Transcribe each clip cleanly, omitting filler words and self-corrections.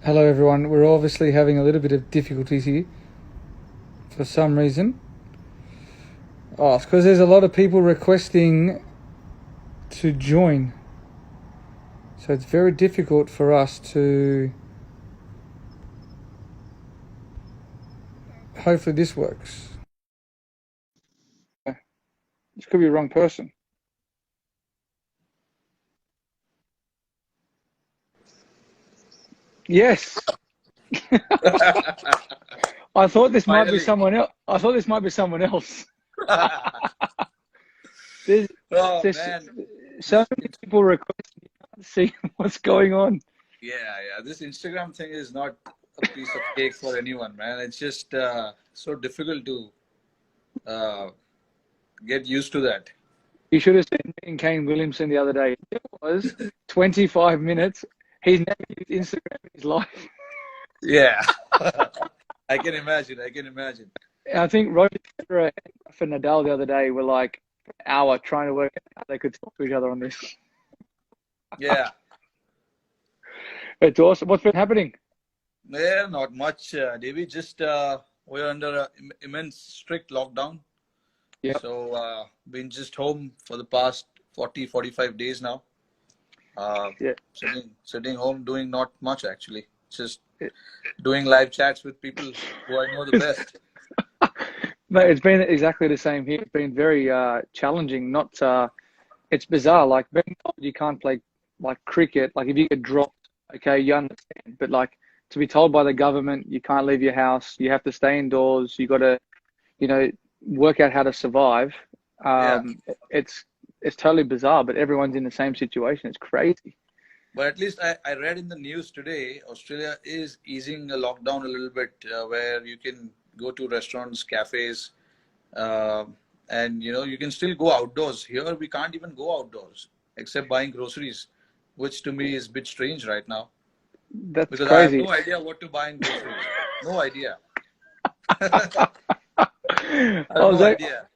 Hello everyone, we're obviously having a little bit of difficulties here for some reason. Oh, it's because there's a lot of people requesting to join. So it's very difficult for us to... Hopefully this works. This could be the wrong person. Yes! I thought this might be Finally. someone else. I thought this might be someone else. There's, Oh there's man, so this many people requesting to see what's going on. yeah. This Instagram thing is not a piece of cake for anyone, man. It's just so difficult to uh, get used to that. You should have seen me and Kane Williamson the other day. It was 25 minutes. He's never used Instagram in his life. Yeah, I can imagine. I can imagine. I think Roger Federer and Rafa Nadal the other day were like an hour trying to work out how they could talk to each other on this. Yeah, It's awesome. What's been happening? yeah, not much, Davey. Just we're under a immense strict lockdown, Yeah. so been just home for the past 40, 45 days now. Yeah. Sitting home, doing not much actually. Just doing live chats with people who I know the best. Mate, it's been exactly the same here. It's been very challenging. Not it's bizarre. Like being told you can't play like cricket. Like if you get dropped, okay, you understand. But like to be told by the government you can't leave your house, you have to stay indoors. You got to, you know, work out how to survive. Yeah, It's totally bizarre, but everyone's in the same situation. It's crazy. but at least I read in the news today, Australia is easing the lockdown a little bit, where you can go to restaurants, cafes, uh, and you can still go outdoors. Here we can't even go outdoors except buying groceries, which to me is a bit strange right now That's because I have crazy. no idea what to buy in groceries. No idea. I I have was no I idea.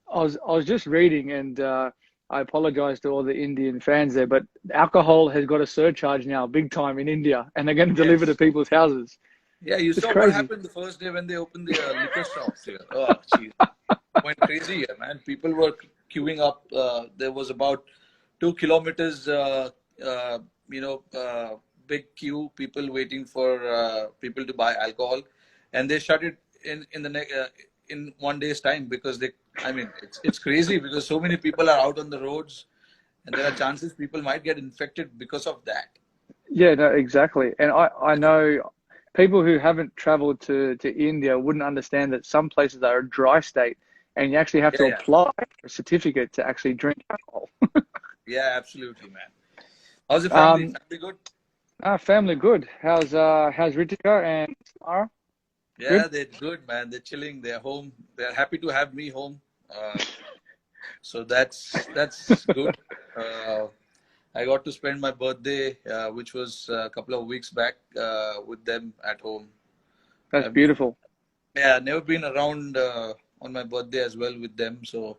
was just reading, and I apologize to all the Indian fans there, but alcohol has got a surcharge now, big time in India, and they're going to deliver to Yes. people's houses. Yeah, you It's saw what crazy. happened the first day when they opened the liquor shops here. Oh, jeez. Went crazy here, man. People were queuing up. There was about 2 kilometers, you know, uh, big queue, people waiting for people to buy alcohol. And they shut it in one day's time because I mean, it's crazy because so many people are out on the roads and there are chances people might get infected because of that. Yeah, no, exactly. And I know people who haven't traveled to India wouldn't understand that some places are a dry state, and you actually have Yeah, to yeah. apply for a certificate to actually drink alcohol. Yeah, absolutely, man. How's the family? Um, Family good? family good. How's Ritika and Samara? Good. Yeah, they're good, man. They're chilling. They're home. They're happy to have me home. So that's good. Uh, I got to spend my birthday, which was a couple of weeks back, with them at home. That's I've beautiful. yeah, never been around on my birthday as well with them. So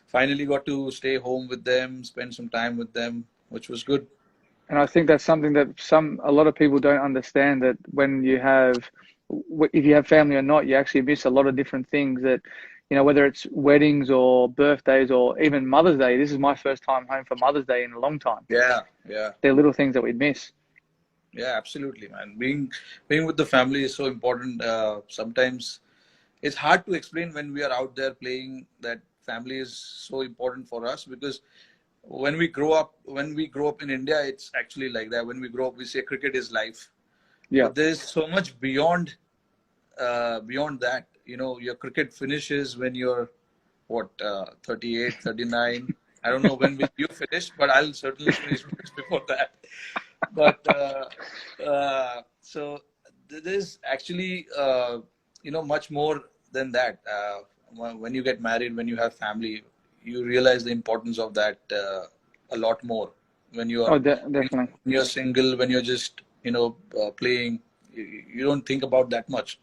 finally got to stay home with them, spend some time with them, which was good. And I think that's something that a lot of people don't understand, that when you have, if you have family or not, you actually miss a lot of different things that, whether it's weddings or birthdays or even Mother's Day. This is my first time home for Mother's Day in a long time. Yeah, yeah. They're little things that we miss. Yeah, absolutely, man. Being with the family is so important. Sometimes it's hard to explain when we are out there playing that family is so important for us because when we grow up in India, it's actually like that. When we grow up, we say cricket is life, Yeah. but there's so much beyond that. Your cricket finishes when you're what 38, 39. I don't know when will you finish, but I'll certainly finish much before that. But so there's actually much more than that. When you get married, when you have family, you realize the importance of that a lot more. When you are Oh, definitely. when you're single, when you're just playing, you don't think about that much.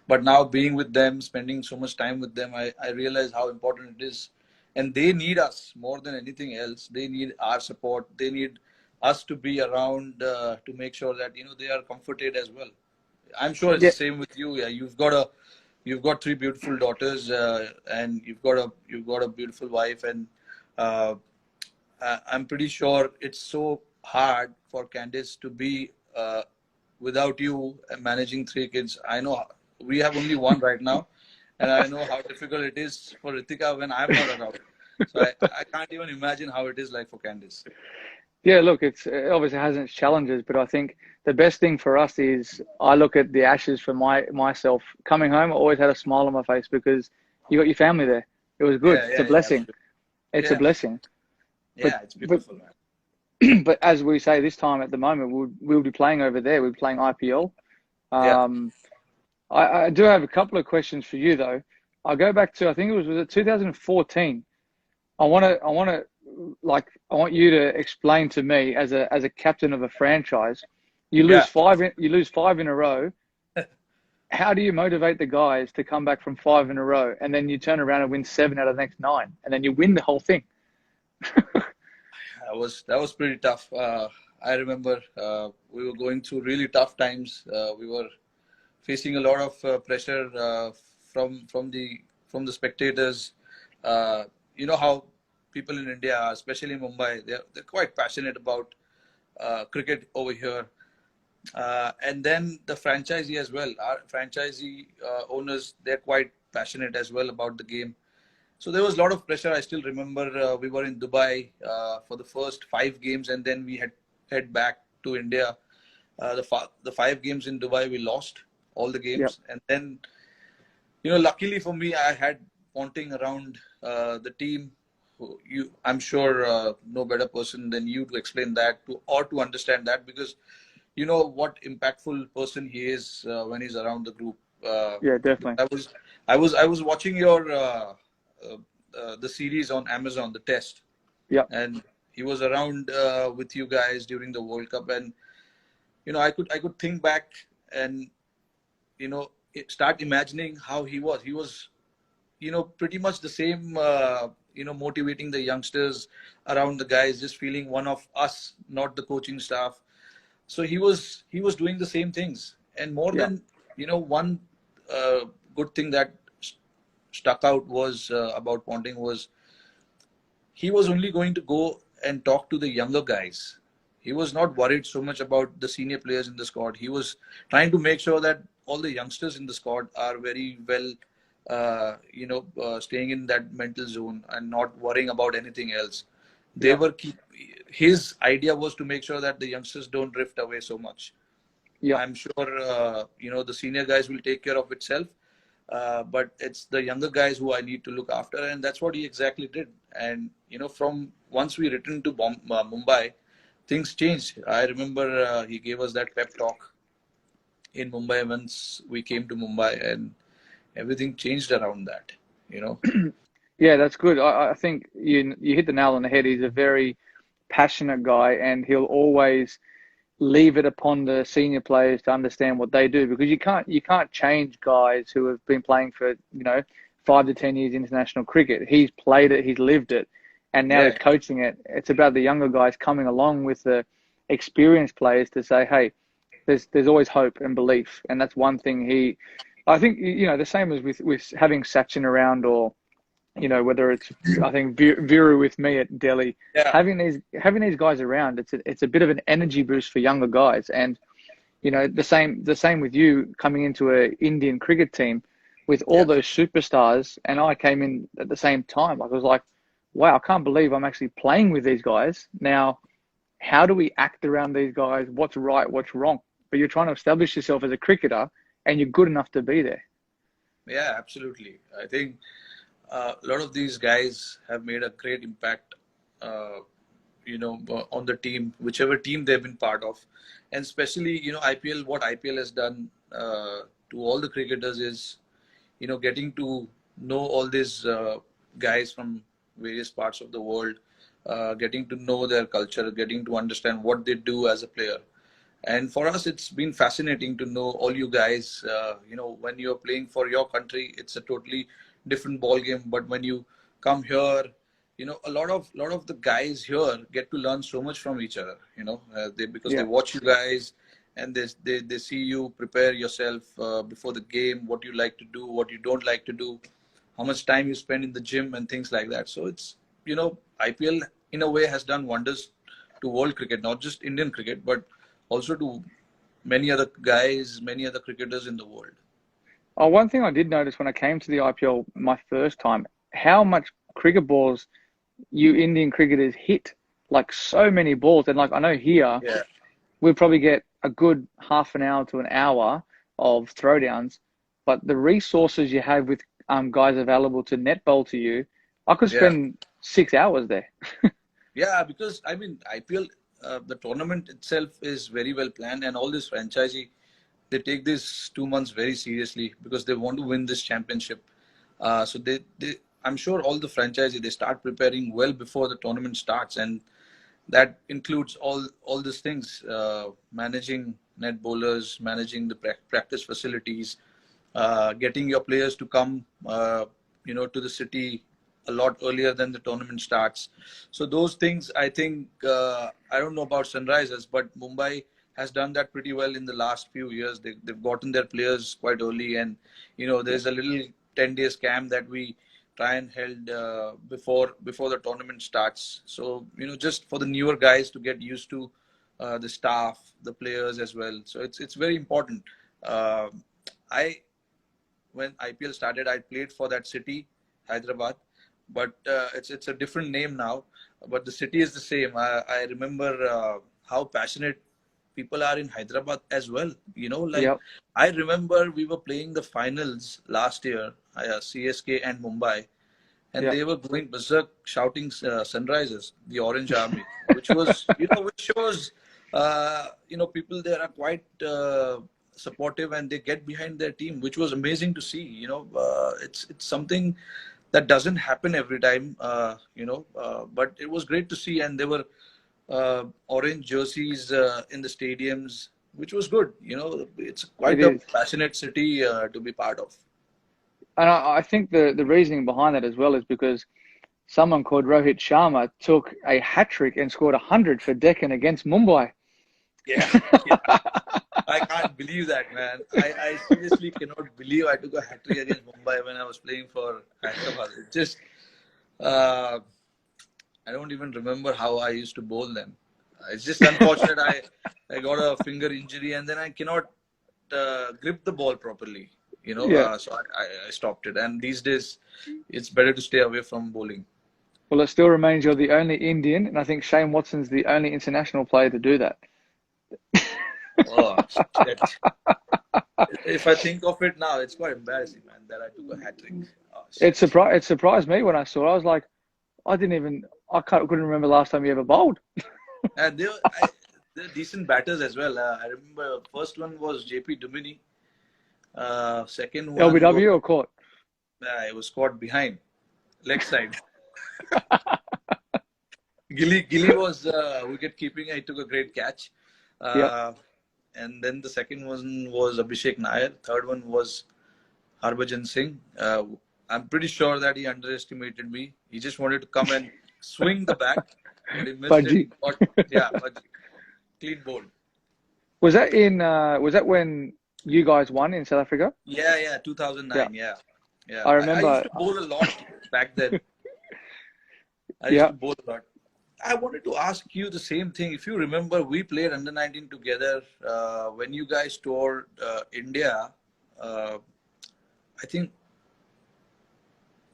But now being with them, spending so much time with them, I realize how important it is. And they need us more than anything else. They need our support. They need us to be around to make sure that they are comforted as well. I'm sure it's Yeah, the same with you. Yeah, you've got three beautiful daughters, and you've got a beautiful wife, and uh, I'm pretty sure it's so hard for Candice to be without you managing three kids. I know we have only one right now, and I know how difficult it is for Ritika when I'm not around. So I can't even imagine how it is like for Candice. yeah. Look, it obviously has its challenges, but I think the best thing for us is I look at the Ashes for myself coming home. I always had a smile on my face because you got your family there. It was good. Yeah, It's a yeah, yeah, blessing. absolutely. It's a Yeah, blessing. But yeah, it's but beautiful, man. but as we say this time at the moment, we'll be playing over there. We're playing IPL. Yeah, Um, I do have a couple of questions for you though. I'll go back to I think was it 2014. I want you to explain to me as a captain of a franchise, yeah. you lose five in a row. How do you motivate the guys to come back from five in a row and then you turn around and win seven out of the next nine and then you win the whole thing? That was pretty tough. I remember we were going through really tough times. We were facing a lot of pressure from the spectators. You know how people in India, especially in Mumbai, they're quite passionate about cricket over here. And then the franchisee as well. Our franchisee owners, they're quite passionate as well about the game. So there was a lot of pressure. I still remember we were in Dubai for the first 5 games, and then we had head back to India. The 5 games in Dubai, we lost all the Yep, games, and then luckily for me, I had Ponting around the team. I'm sure no better person than you to explain that to understand that, because you know what impactful person he is when he's around the group. yeah, definitely. I was watching your uh, the series on Amazon, the test, Yep, and he was around with you guys during the World Cup, and I could think back and start imagining how he was. He was pretty much the same. Motivating the youngsters around the guys, just feeling one of us, not the coaching staff. So he was doing the same things, and more yep, than one uh, good thing that stuck out was about Ponting was he was only going to go and talk to the younger guys. He was not worried so much about the senior players in the squad. He was trying to make sure that all the youngsters in the squad are very well, staying in that mental zone and not worrying about anything else. They yep, were keep, his idea was to make sure that the youngsters don't drift away so much. yep. I'm sure the senior guys will take care of itself, but it's the younger guys who I need to look after, and that's what he exactly did. And from once we returned to Mumbai, things changed. I remember he gave us that pep talk in Mumbai once we came to Mumbai, and everything changed around that. You know, Yeah, that's good. I think you hit the nail on the head. He's a very passionate guy, and he'll always leave it upon the senior players to understand what they do because you can't change guys who have been playing for 5 to 10 years international cricket. He's played it, he's lived it, and now yeah, he's coaching it. It's about the younger guys coming along with the experienced players to say, hey, there's always hope and belief, and that's one thing I think the same as with having Sachin around or whether it's I think Viru with me at Delhi, yeah, having these guys around, it's a bit of an energy boost for younger guys, and the same with you coming into a Indian cricket team with all yeah, those superstars, and I came in at the same time. Like I was like, wow, I can't believe I'm actually playing with these guys now. How do we act around these guys? What's right? What's wrong? But you're trying to establish yourself as a cricketer, and you're good enough to be there. yeah, absolutely. I think a lot of these guys have made a great impact, uh, on the team, whichever team they've been part of, and especially IPL. What IPL has done to all the cricketers is getting to know all these guys from various parts of the world, getting to know their culture, getting to understand what they do as a player. And for us, it's been fascinating to know all you guys. When you're playing for your country, it's a totally different ball game. But when you come here, a lot of the guys here get to learn so much from each other. Because they Yeah. watch you guys, and they see you prepare yourself before the game, what you like to do, what you don't like to do, how much time you spend in the gym and things like that. So it's IPL in a way has done wonders to world cricket, not just Indian cricket, but also to many other guys, many other cricketers in the world. Oh, one thing I did notice when I came to the IPL my first time, how much cricket balls you Indian cricketers hit. Like so many balls. And like I know here, Yeah, we'll probably get a good half an hour to an hour of throwdowns, but the resources you have with guys available to net bowl to you, I could yeah. spend 6 hours there. Yeah, because I mean, IPL, the tournament itself is very well planned, and all this franchisee, they take this 2 months very seriously because they want to win this championship. So I'm sure all the franchisee, they start preparing well before the tournament starts, and that includes all these things: managing net bowlers, managing the practice facilities, getting your players to come, to the city a lot earlier than the tournament starts. So those things, I think, I don't know about Sunrisers, but Mumbai has done that pretty well in the last few years. They've gotten their players quite early, and Yeah. there's a little 10 days camp that we try and held before the tournament starts. So just for the newer guys to get used to the staff, the players as well. So it's very important. Uh, I When IPL started, I played for that city, Hyderabad, but it's a different name now. But the city is the same. I remember how passionate people are in Hyderabad as well. Like Yep. I remember we were playing the finals last year, CSK and Mumbai, and Yep. they were going berserk shouting Sunrisers, the Orange Army, which was, which shows, people there are quite supportive, and they get behind their team, which was amazing to see. It's something that doesn't happen every time, but it was great to see, and there were orange jerseys in the stadiums, which was good. It's It quite a is. passionate city to be part of. And I think the reasoning behind that as well is because someone called Rohit Sharma took a hat trick and scored 100 for Deccan against Mumbai. Yeah, yeah. I can't believe that, man. I seriously cannot believe I took a hat trick against Mumbai when I was playing for Hyderabad. It just, uh, I don't even remember how I used to bowl them. It's just unfortunate. I got a finger injury, and then I cannot grip the ball properly. Yeah. So I stopped it. And these days, it's better to stay away from bowling. Well, it still remains you're the only Indian, and I think Shane Watson's the only international player to do that. Oh, shit. If I think of it now, it's quite embarrassing, man, that I took a hat trick. Oh, It shit. surprised it surprised me when I saw it. I was like, couldn't remember last time you ever bowled. And they're decent batters as well. I remember first one was JP Dumini. Second one was LBW or court? it was caught behind, leg side. Gilly was wicket keeping. He took a great catch. Yep. Uh, and then the second one was Abhishek Nair. Third one was Harbhajan Singh. I'm pretty sure that he underestimated me. He just wanted to come and swing the bat, but he missed it. Budgie. Yeah, but clean bowled. Was that when you guys won in South Africa? Yeah, Yeah. 2009. Yeah, yeah. I I used remember. to bowl a lot back then. I used Yeah. to bowl a lot. I wanted to ask you the same thing. If you remember, we played under 19 together when you guys toured India. Uh, I think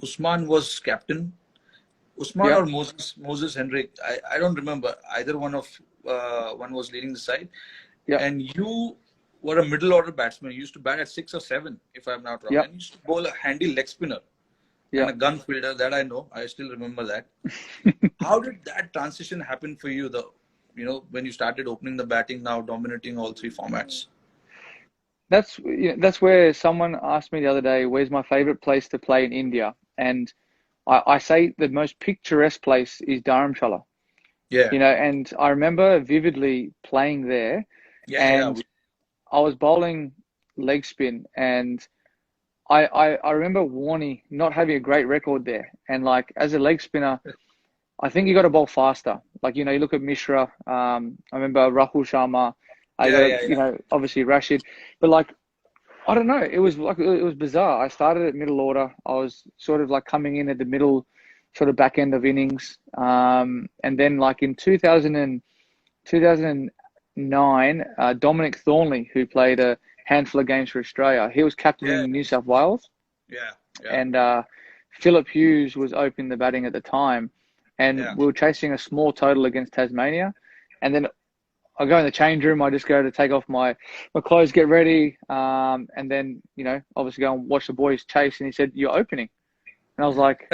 Usman was captain. Usman Yeah. or Moses Henrik. I don't remember. Either one was leading the side. Yeah. And you were a middle order batsman. You used to bat at 6 or 7, if I'm not wrong. Yeah. And you used to bowl a handy leg spinner and Yeah. a gun fielder. That I know. I still remember that. How did that transition happen for you, though? When you started opening the batting, now dominating all three formats. That's where someone asked me the other day, where's my favorite place to play in India? And I say the most picturesque place is Dharamshala. Yeah, And I remember vividly playing there, yeah. and I was bowling leg spin, and I remember Warney not having a great record there. And like as a leg spinner, I think you got to bowl faster. Like, you know, you look at Mishra. I remember Rahul Sharma. I got Yeah, to, yeah, you yeah. know, obviously Rashid. But like, I don't know. It was like it was bizarre. I started at middle order. I was sort of like coming in at the middle, sort of back end of innings. And then like in 2009, Dominic Thornley, who played a handful of games for Australia, he was Yeah, captaining New South Wales, yeah, yeah, and Philip Hughes was opening the batting at the time, and yeah. we were chasing a small total against Tasmania, and then I go in the change room. I just go to take off my clothes, get ready, and then you know obviously go and watch the boys chase. And he said, "You're opening," and I was like,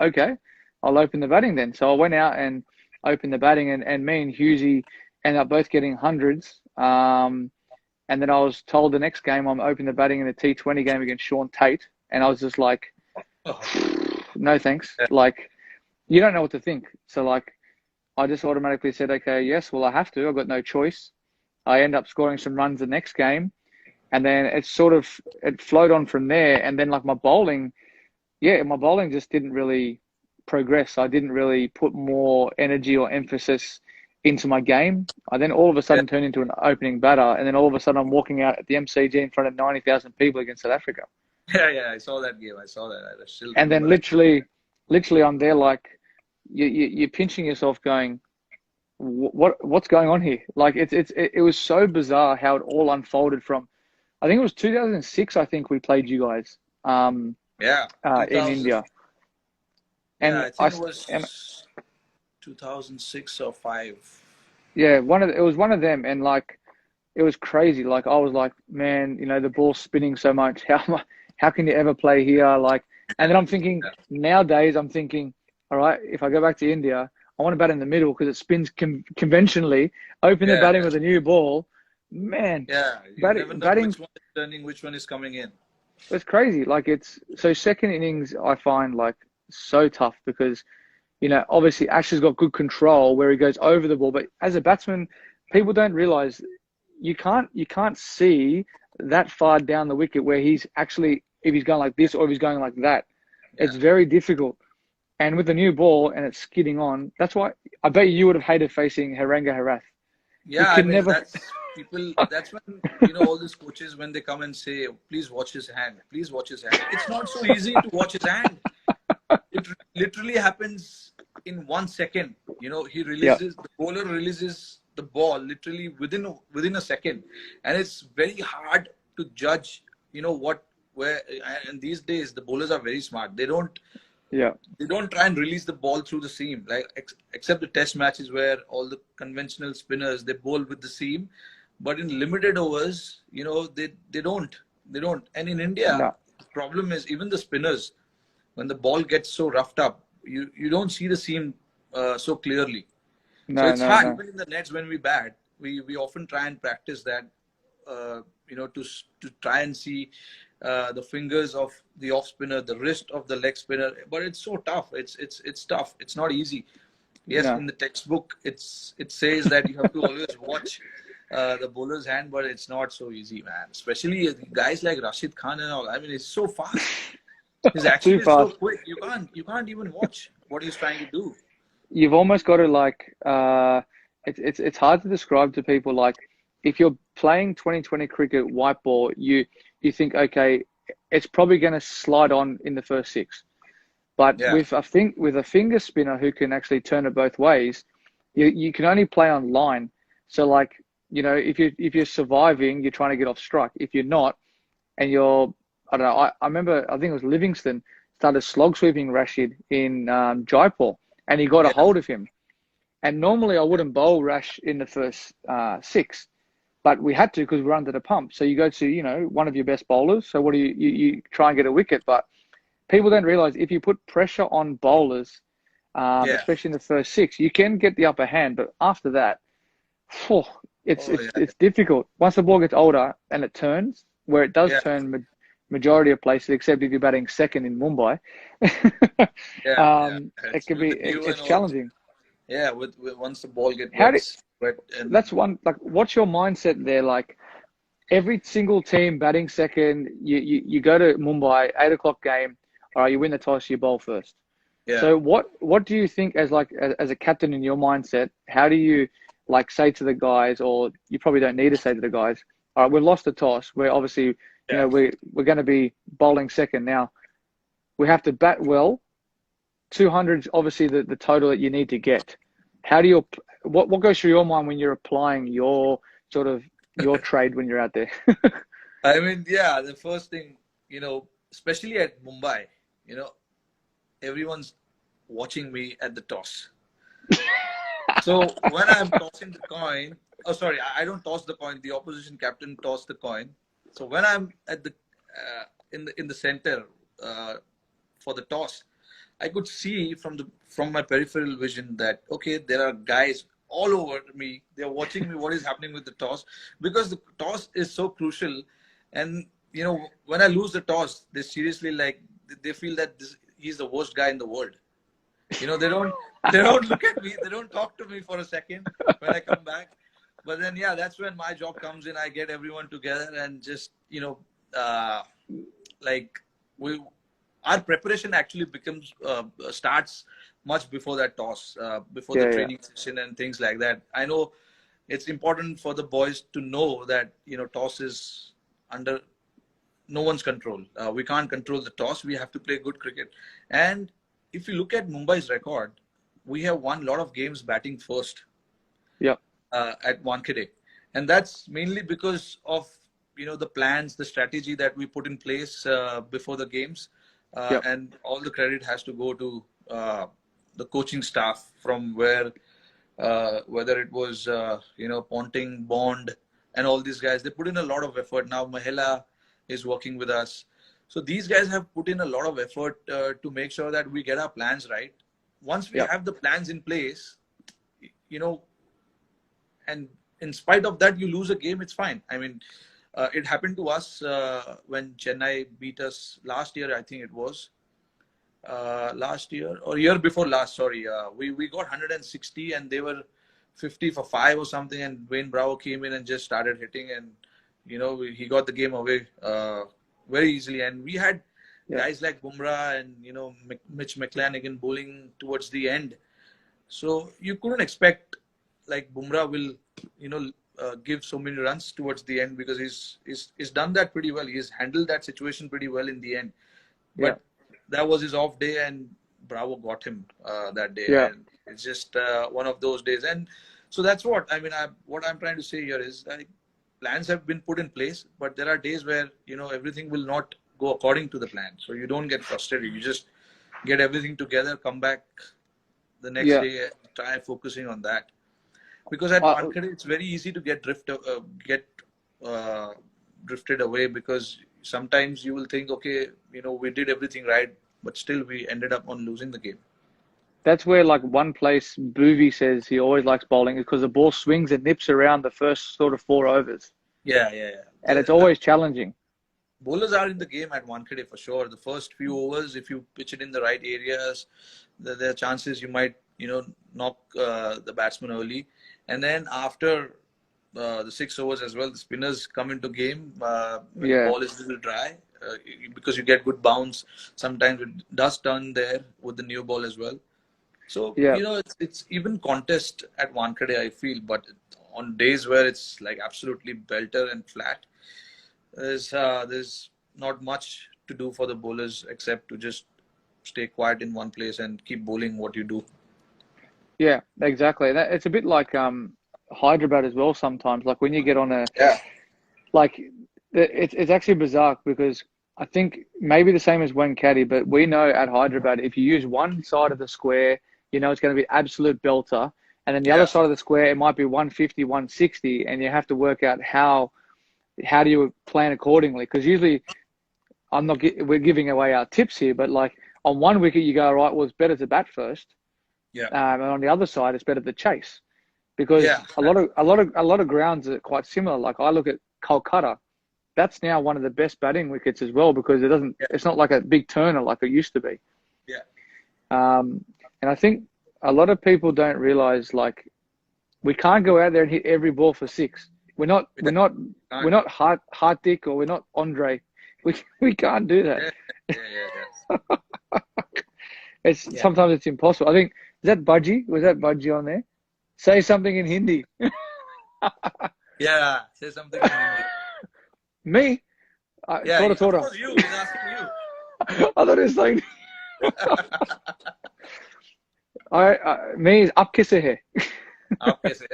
"Okay, I'll open the batting then." So I went out and opened the batting, and me and Husey ended up both getting hundreds. And then I was told the next game I'm opening the batting in a T20 game against Sean Tate, and I was just like, Oh, "No thanks." yeah, Like you don't know what to think. So like I just automatically said, "Okay, yes, well I have to. I've got no choice." I end up scoring some runs the next game, and then it flowed on from there. And then like my bowling just didn't really progress. I didn't really put more energy or emphasis into my game. I then all of a yeah, sudden turned into an opening batter, and then all of a sudden I'm walking out at the MCG in front of 90,000 people against South Africa. yeah, yeah. I saw that game. I saw that. I still And then remember that. literally I'm there like you're pinching yourself, going, what's going on here? Like it was so bizarre how it all unfolded from. I think it was 2006. I think we played you guys Yeah, in 2000. India, Yeah, and I I think it and was 2006 or five. yeah, it was one of them, and like it was crazy. Like I was like, man, you know, the ball's spinning so much. How can you ever play here? Like, and then I'm thinking Yeah, nowadays, I'm thinking, all right, if I go back to India, I want to bat in the middle because it spins conventionally. Open the yeah, batting yeah. with a new ball, man. Yeah, you never know Batting which one is turning, which one is coming in. it's crazy. Like it's so second innings, I find like so tough because you know obviously Ash has got good control where he goes over the ball, but as a batsman, people don't realize you can't see that far down the wicket where he's actually if he's going like this or if he's going like that. Yeah. It's very difficult. And with the new ball and it's skidding on, that's why I bet you would have hated facing Haranga Harath. You Yeah, I could mean, never. that's people, that's when, all these coaches, when they come and say, please watch his hand, please watch his hand. It's not so easy to watch his hand. It literally happens in 1 second. He Yeah, releases, the bowler releases the ball literally within a second. And it's very hard to judge, where, and these days the bowlers are very smart. yeah, They don't try and release the ball through the seam, like except the test matches where all the conventional spinners they bowl with the seam, but in limited overs, they don't. And in India, no, the problem is even the spinners, when the ball gets so roughed up, you don't see the seam so clearly. So no, it's no, hard. no, Even in the nets when we bat, we often try and practice that, to try and see the fingers of the off spinner, the wrist of the leg spinner. But it's so tough. It's tough. It's not easy. Yes, no. in the textbook, it says that you have to always watch the bowler's hand, but it's not so easy, man. Especially guys like Rashid Khan and all. I mean, it's so fast. His action Too is so fast. quick. You can't even watch what he's trying to do. You've almost got to like it's hard to describe to people like if you're playing 2020 cricket white ball, you think okay, it's probably going to slide on in the first six. But Yeah, with a finger spinner who can actually turn it both ways, you can only play on line. So like, you know, if you're surviving, you're trying to get off strike. If you're not, and you're I don't know, I remember I think it was Livingston started slog sweeping Rashid in Jaipur, and he got a yeah, hold of him. And normally I wouldn't bowl Rash in the first six, but we had to because we were under the pump. So you go to, you know, one of your best bowlers. So what do you try and get a wicket? But people don't realize if you put pressure on bowlers, yeah. especially in the first six, you can get the upper hand. But after that, phew, it's Oh it's yeah, it's difficult. Once the ball gets older and it turns, where it does yeah, turn majority of places, except if you're batting second in Mumbai, yeah, yeah. it It's can with be the dew and it's all. challenging. Yeah, with once the ball How do gets wet and that's one like what's your mindset there? Like every single team batting second, you go to Mumbai, 8 o'clock game, all right, you win the toss, you bowl first. Yeah. So what do you think as like as a captain in your mindset? How do you like say to the guys, or you probably don't need to say to the guys, all right, we've lost the toss. We're obviously, Yeah. we're going to be bowling second now. We have to bat well. 200 is obviously the total that you need to get. How do you what goes through your mind when you're applying your sort of your trade when you're out there? I mean, yeah, the first thing, especially at Mumbai, you know, everyone's watching me at the toss. So when I'm tossing the coin, oh sorry, I don't toss the coin. The opposition captain tossed the coin. So when I'm at the in the center for the toss, I could see from my peripheral vision that okay, there are guys all over me. They're watching me. What is happening with the toss? Because the toss is so crucial, and when I lose the toss, they seriously like they feel that he's the worst guy in the world. They don't look at me. They don't talk to me for a second when I come back. But then yeah, that's when my job comes in. I get everyone together and just like we our preparation actually becomes starts much before that toss, before the Yeah, yeah, training session and things like that. I know it's important for the boys to know that toss is under no one's control. We can't control the toss. We have to play good cricket. And if you look at Mumbai's record, we have won a lot of games batting first yeah, at Wankhede, and that's mainly because of the plans, the strategy that we put in place before the games, yeah, and all the credit has to go to the coaching staff from where whether it was Ponting, Bond, and all these guys. They put in a lot of effort. Now Mahela is working with us, so these guys have put in a lot of effort to make sure that we get our plans right. Once we yeah. have the plans in place, you know and in spite of that you lose a game, it's fine. I mean, it happened to us when Chennai beat us last year. I think it was last year or year before last. Sorry, we got 160 and they were 50 for 5 or something, and Wayne Bravo came in and just started hitting, and he got the game away very easily. And we had Yeah. guys like Bumrah and Mitch McClanahan bowling towards the end, so you couldn't expect like Bumrah will give so many runs towards the end, because he's done that pretty well. He's handled that situation pretty well in the end. Yeah. But that was his off day, and Bravo got him that day. Yeah. And it's just one of those days. And so that's what I mean. What I'm trying to say here is that plans have been put in place, but there are days where everything will not go according to the plan. So you don't get frustrated. You just get everything together, come back the next Yeah. day, and try focusing on that. Because at Uh, Wankhede, it's very easy to get drifted away, because sometimes you will think, okay, we did everything right, but still we ended up on losing the game. that's where like one place Boovy says he always likes bowling is because the ball swings and nips around the first sort of 4 overs, Yeah, yeah, yeah. and it's always challenging. Bowlers are in the game at Wankhede for sure. The first few overs, if you pitch it in the right areas, there are chances you might, knock the batsman early. And then after the 6 overs as well, the spinners come into game when the Yeah. ball is a little dry, because you get good bounce. Sometimes it does turn there with the new ball as well. So, Yeah. it's even contest at Wankhede, I feel. But on days where it's like absolutely belter and flat, there's not much to do for the bowlers except to just stay quiet in one place and keep bowling what you do. Yeah. Exactly. It's a bit like Hyderabad as well sometimes. Like when you get on a Yeah. like it's actually bizarre because I think maybe the same as Caddy, but we know at Hyderabad if you use one side of the square, it's going to be absolute belter, and then the other Yeah. side of the square it might be 150, 160, and you have to work out how do you plan accordingly? Because usually we're giving away our tips here, but like on one wicket you go, right, well it's better to bat first, Yeah. and on the other side it's better to chase because Yeah. a lot of grounds are quite similar. Like I look at Kolkata, that's now one of the best batting wickets as well because Yeah. it's not like a big turner like it used to be. Yeah. And I think a lot of people don't realize like we can't go out there and hit every ball for six. We're not we're Yeah. not we're not Hardik or we're not Andre. We can't do that. Yeah. Yeah. Yeah. It's Yeah. sometimes it's impossible. I think is that Budgie? Was that Budgie on there? Say something in Hindi. Yeah. Say something in Hindi. Me? Yeah. Tora Of Tora. course, you. He's asking you. I thought it was like me is up kisse hai. Okay, so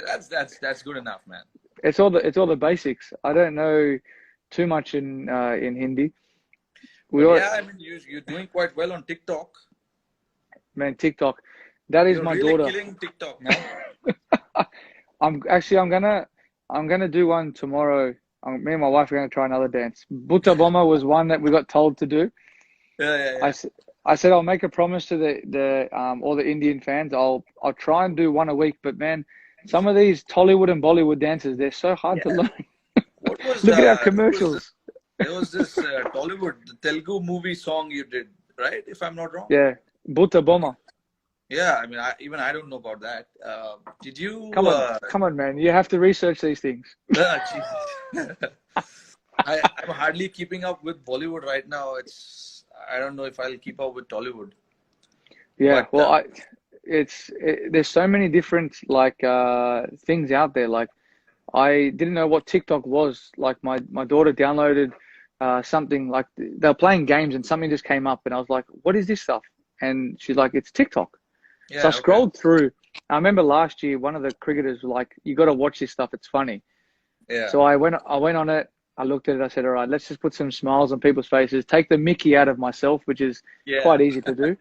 that's good enough, man. It's all the basics. I don't know too much in Hindi. We But all yeah, I mean, you're doing quite well on TikTok. man TikTok. That is You're my really daughter. killing TikTok, man. I'm gonna do one tomorrow. Me and my wife are gonna try another dance. Butta Bomma was one that we got told to do. Yeah, yeah, I, yeah. s- I said I'll make a promise to the all the Indian fans. I'll try and do one a week. But man, some of these Tollywood and Bollywood dances, they're so hard to Yeah. learn. What was Look at our there was this, commercials. there was this Tollywood the Telugu movie song you did, right? If I'm not wrong. Yeah, Butta Bomma. Yeah, I mean, I don't know about that. Did you? Come on, man. You have to research these things. Jesus. I'm hardly keeping up with Bollywood right now. I don't know if I'll keep up with Tollywood. Yeah, But well, there's so many different like things out there. Like I didn't know what TikTok was. Like my daughter downloaded something like they were playing games and something just came up and I was like, what is this stuff? And she's like, it's TikTok. So yeah, I okay. scrolled through. I remember last year one of the cricketers was like, you got to watch this stuff. It's funny. Yeah, So I went on it. I looked at it. I said, all right, let's just put some smiles on people's faces. Take the Mickey out of myself, which is yeah, quite easy to do.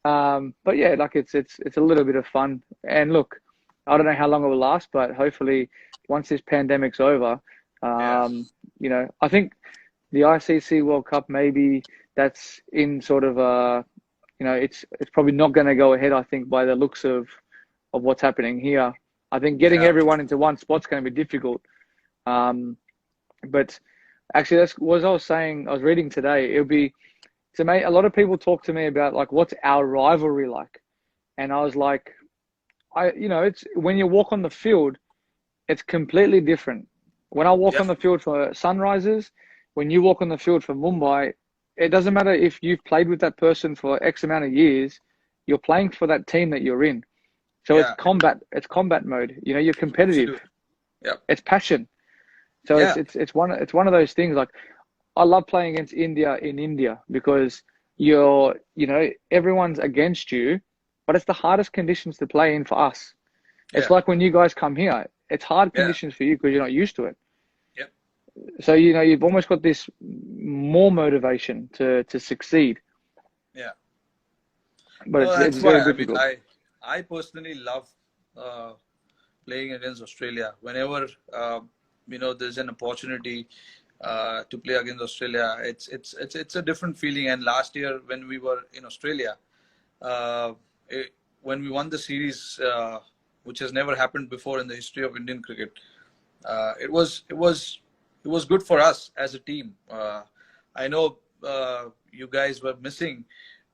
But yeah, like it's a little bit of fun. And look, I don't know how long it will last, but hopefully once this pandemic's over, yeah, I think the ICC World Cup maybe that's in sort of it's probably not going to go ahead. I think by the looks of what's happening here, I think getting yeah, everyone into one spot's going to be difficult. But actually, that's what I was saying. I was reading today. It'll be to me. A lot of people talk to me about like what's our rivalry like, and I was like, it's when you walk on the field, it's completely different. When I walk yeah, on the field for Sunrisers, when you walk on the field for Mumbai, it doesn't matter if you've played with that person for X amount of years. You're playing for that team that you're in. So it's yeah. combat. It's combat mode. You're competitive. Absolutely. Yeah, It's passion. So yeah, it's one of those things. Like I love playing against India in India because everyone's against you, but it's the hardest conditions to play in for us. It's yeah, like when you guys come here, it's hard yeah, conditions for you because you're not used to it. yeah, So you've almost got this more motivation to succeed, yeah. but No, it's that's why. very I mean, difficult. I personally love uh, playing against Australia. Whenever there's an opportunity to play against Australia, it's a different feeling. And last year when we were in Australia, uh, when we won the series, which has never happened before in the history of Indian cricket, it was good for us as a team. I know you guys were missing,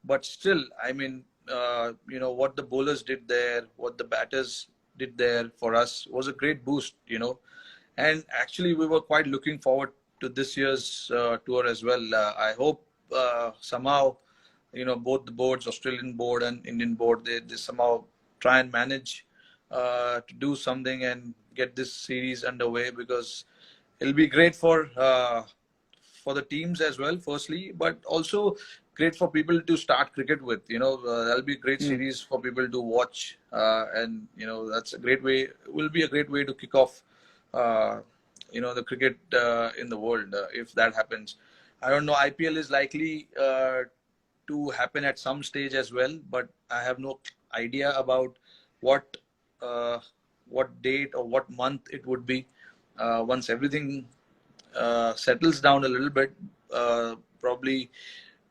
but still, I mean, what the bowlers did there, what the batters did there for us was a great boost. And actually, we were quite looking forward to this year's tour as well. I hope somehow, both the boards, Australian board and Indian board, they somehow try and manage to do something and get this series underway, because it'll be great for the teams as well, firstly, but also great for people to start cricket with. That'll be a great Mm. series for people to watch, and that's a great way. Will be a great way to kick off, uh, the cricket in the world if that happens. I don't know. IPL is likely to happen at some stage as well, but I have no idea about what uh, what date or what month it would be. Once everything settles down a little bit, probably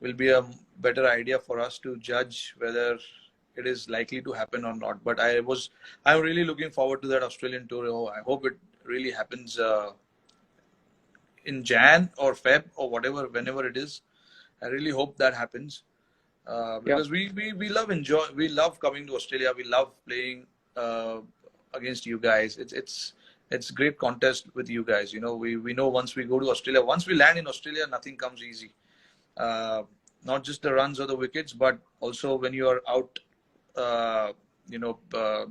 will be a better idea for us to judge whether it is likely to happen or not. But I'm really looking forward to that Australian tour. Oh, I hope it really happens in Jan or Feb or whatever, whenever it is. I really hope that happens, Yeah, because we love coming to Australia. We love playing uh, against you guys. It's great contest with you guys. We know once we go to Australia, once we land in Australia, nothing comes easy. Uh, Not just the runs or the wickets, but also when you are out,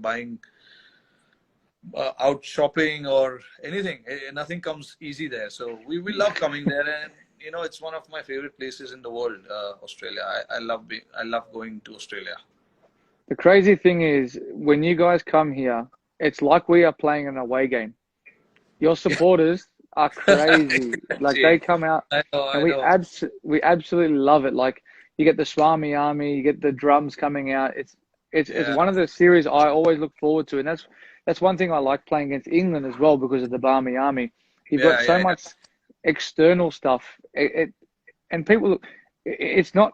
buying, out shopping or anything, nothing comes easy there. So we love coming there, and it's one of my favorite places in the world, Australia. I love going to Australia. The crazy thing is, when you guys come here, it's like we are playing an away game. Your Yeah. supporters are crazy. Like Gee, they come out, I know, and I know. we absolutely love it. Like you get the Swami Army, you get the drums coming out. It's Yeah, one of the series I always look forward to, and that's one thing I like playing against England as well because of the Barmy Army. You've got yeah, so yeah, yeah. much external stuff. And people, it's not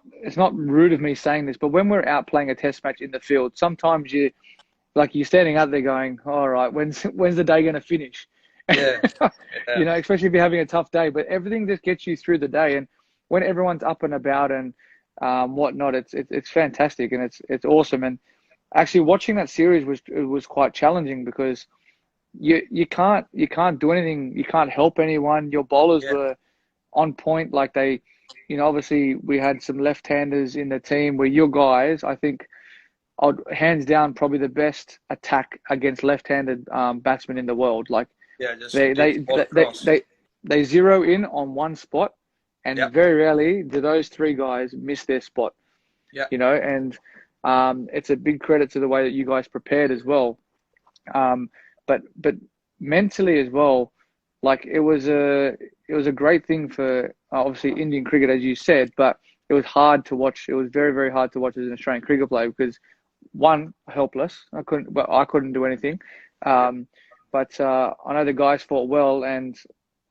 rude of me saying this, but when we're out playing a test match in the field, sometimes you're standing out there going, all right, when's the day going to finish? Yeah, yeah, Especially if you're having a tough day, but everything just gets you through the day. And when everyone's up and about and whatnot, it's fantastic and it's awesome. And actually watching that series was quite challenging because you can't do anything. You can't help anyone. Your bowlers yeah, were on point. Like obviously we had some left-handers in the team where your guys, I think, hands down probably the best attack against left-handed batsmen in the world. Like yeah. Just they take they the ball they across. they, they zero in on one spot, Yeah, and very rarely do those three guys miss their spot. yeah, And it's a big credit to the way that you guys prepared as well. But mentally as well, like it was a great thing for obviously Indian cricket, as you said, but it was hard to watch. It was very, very hard to watch as an Australian cricket player because one, helpless. I couldn't do anything. Um, but I know the guys fought well, and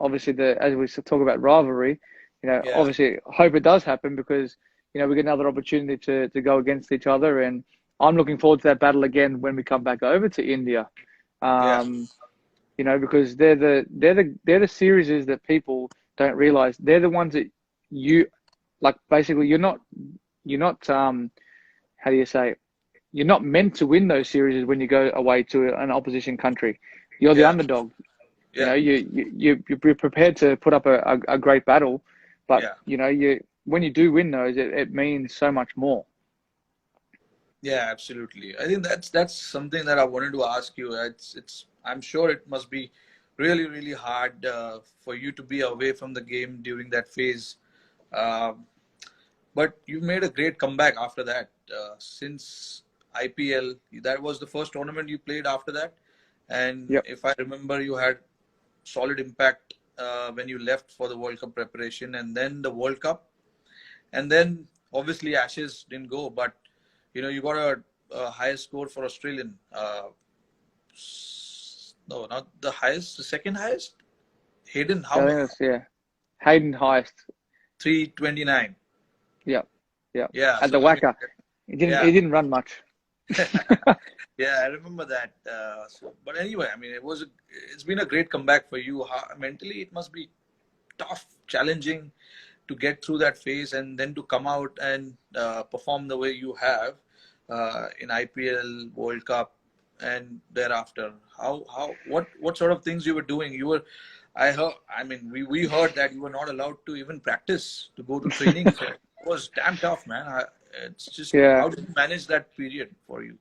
obviously as we talk about rivalry, yeah, obviously hope it does happen because we get another opportunity to go against each other, and I'm looking forward to that battle again when we come back over to India. yeah, Um, because they're the series that people don't realize. They're the ones that you like. Basically, you're not how do you say it? You're not meant to win those series when you go away to an opposition country. You're the yeah, underdog. yeah, You're prepared to put up a great battle, but yeah. when you do win those, it means so much more. Yeah, absolutely. I think that's something that I wanted to ask you. It's I'm sure it must be really really hard for you to be away from the game during that phase. Um, but you made a great comeback after that. Since IPL, that was the first tournament you played after that. And Yep. if I remember, you had solid impact when you left for the World Cup preparation, and then the World Cup, and then obviously Ashes didn't go, but you got a highest score for Australian. No, not the highest, the second highest. Hayden, how I think many? that's yeah. Hayden Heist. 329. Yep. Yep. Yeah. At So the I mean, Wacker, he didn't. yeah, He didn't run much. yeah, I remember that. But anyway, I mean, it's been a great comeback for you. Mentally, it must be tough, challenging to get through that phase and then to come out and perform the way you have in IPL, World Cup, and thereafter. What sort of things you were doing? I heard. I mean, we heard that you were not allowed to even practice to go to training. So it was damn tough, man. It's just Yeah. how did you manage that period for you?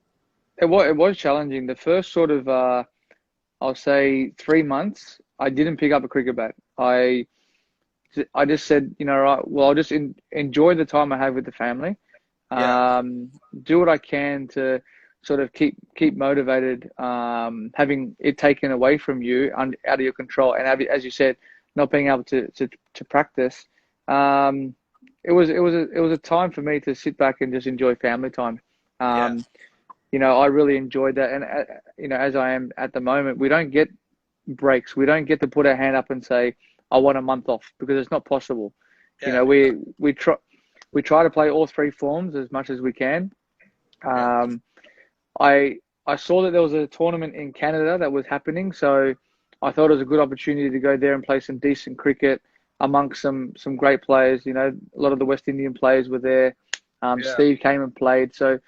It was challenging. The first sort of I'll say 3 months, I didn't pick up a cricket bat. I just said, right, well, I'll just enjoy the time I have with the family. Yeah, Do what I can to sort of keep motivated. Having it taken away from you, out of your control, and as you said, not being able to practice. Um, it was a time for me to sit back and just enjoy family time. yeah, Um, I really enjoyed that, and as I am at the moment, we don't get breaks. We don't get to put our hand up and say, "I want a month off," because it's not possible. You yeah, know, we we try we try to play all three forms as much as we can. yeah, Um, I saw that there was a tournament in Canada that was happening, so I thought it was a good opportunity to go there and play some decent cricket amongst some great players. A lot of the West Indian players were there. yeah, Steve came and played, so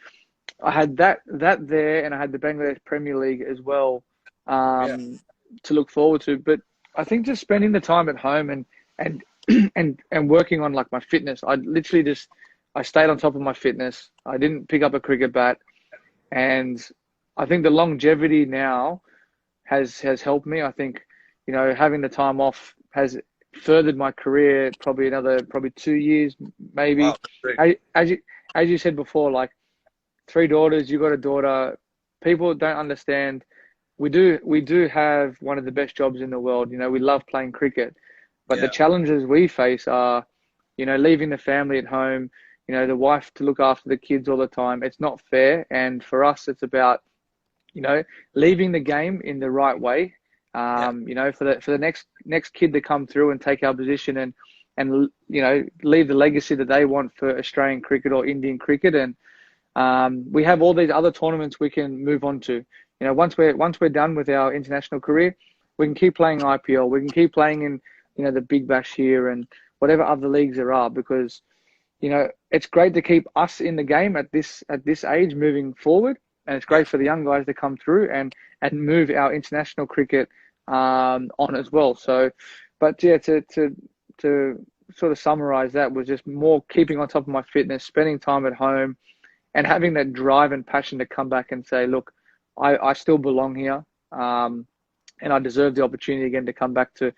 I had that there, and I had the Bangladesh Premier League as well yeah, to look forward to. But I think just spending the time at home and and working on like my fitness, I literally just I stayed on top of my fitness. I didn't pick up a cricket bat, and I think the longevity now has helped me. I think, having the time off has furthered my career probably another 2 years maybe. Wow, that's great. As you said before, like, three daughters, you got a daughter. People don't understand. We do have one of the best jobs in the world. We love playing cricket, but the Yeah, challenges we face are, leaving the family at home, the wife to look after the kids all the time. It's not fair. And for us, it's about, leaving the game in the right way. yeah, For the next kid to come through and take our position and leave the legacy that they want for Australian cricket or Indian cricket. And we have all these other tournaments we can move on to. Once we're done with our international career, we can keep playing IPL. We can keep playing in the Big Bash here and whatever other leagues there are, because it's great to keep us in the game at this age moving forward, and it's yeah, great for the young guys to come through and move our international cricket on as well. So, but yeah, to sort of summarize, that was just more keeping on top of my fitness, spending time at home, and having that drive and passion to come back and say, look, I still belong here, and I deserve the opportunity again to come back to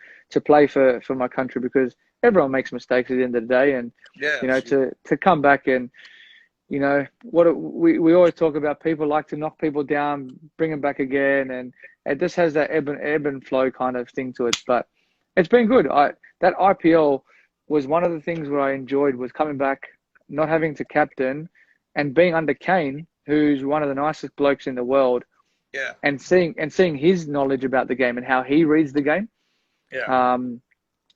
play for my country, because everyone makes mistakes at the end of the day. And yeah, absolutely. to come back and what we always talk about, people like to knock people down, bring them back again, and it just has that ebb and flow kind of thing to it. But it's been good. That IPL was one of the things where I enjoyed, was coming back, not having to captain, and being under Kane, who's one of the nicest blokes in the world, Yeah, and seeing his knowledge about the game and how he reads the game. yeah,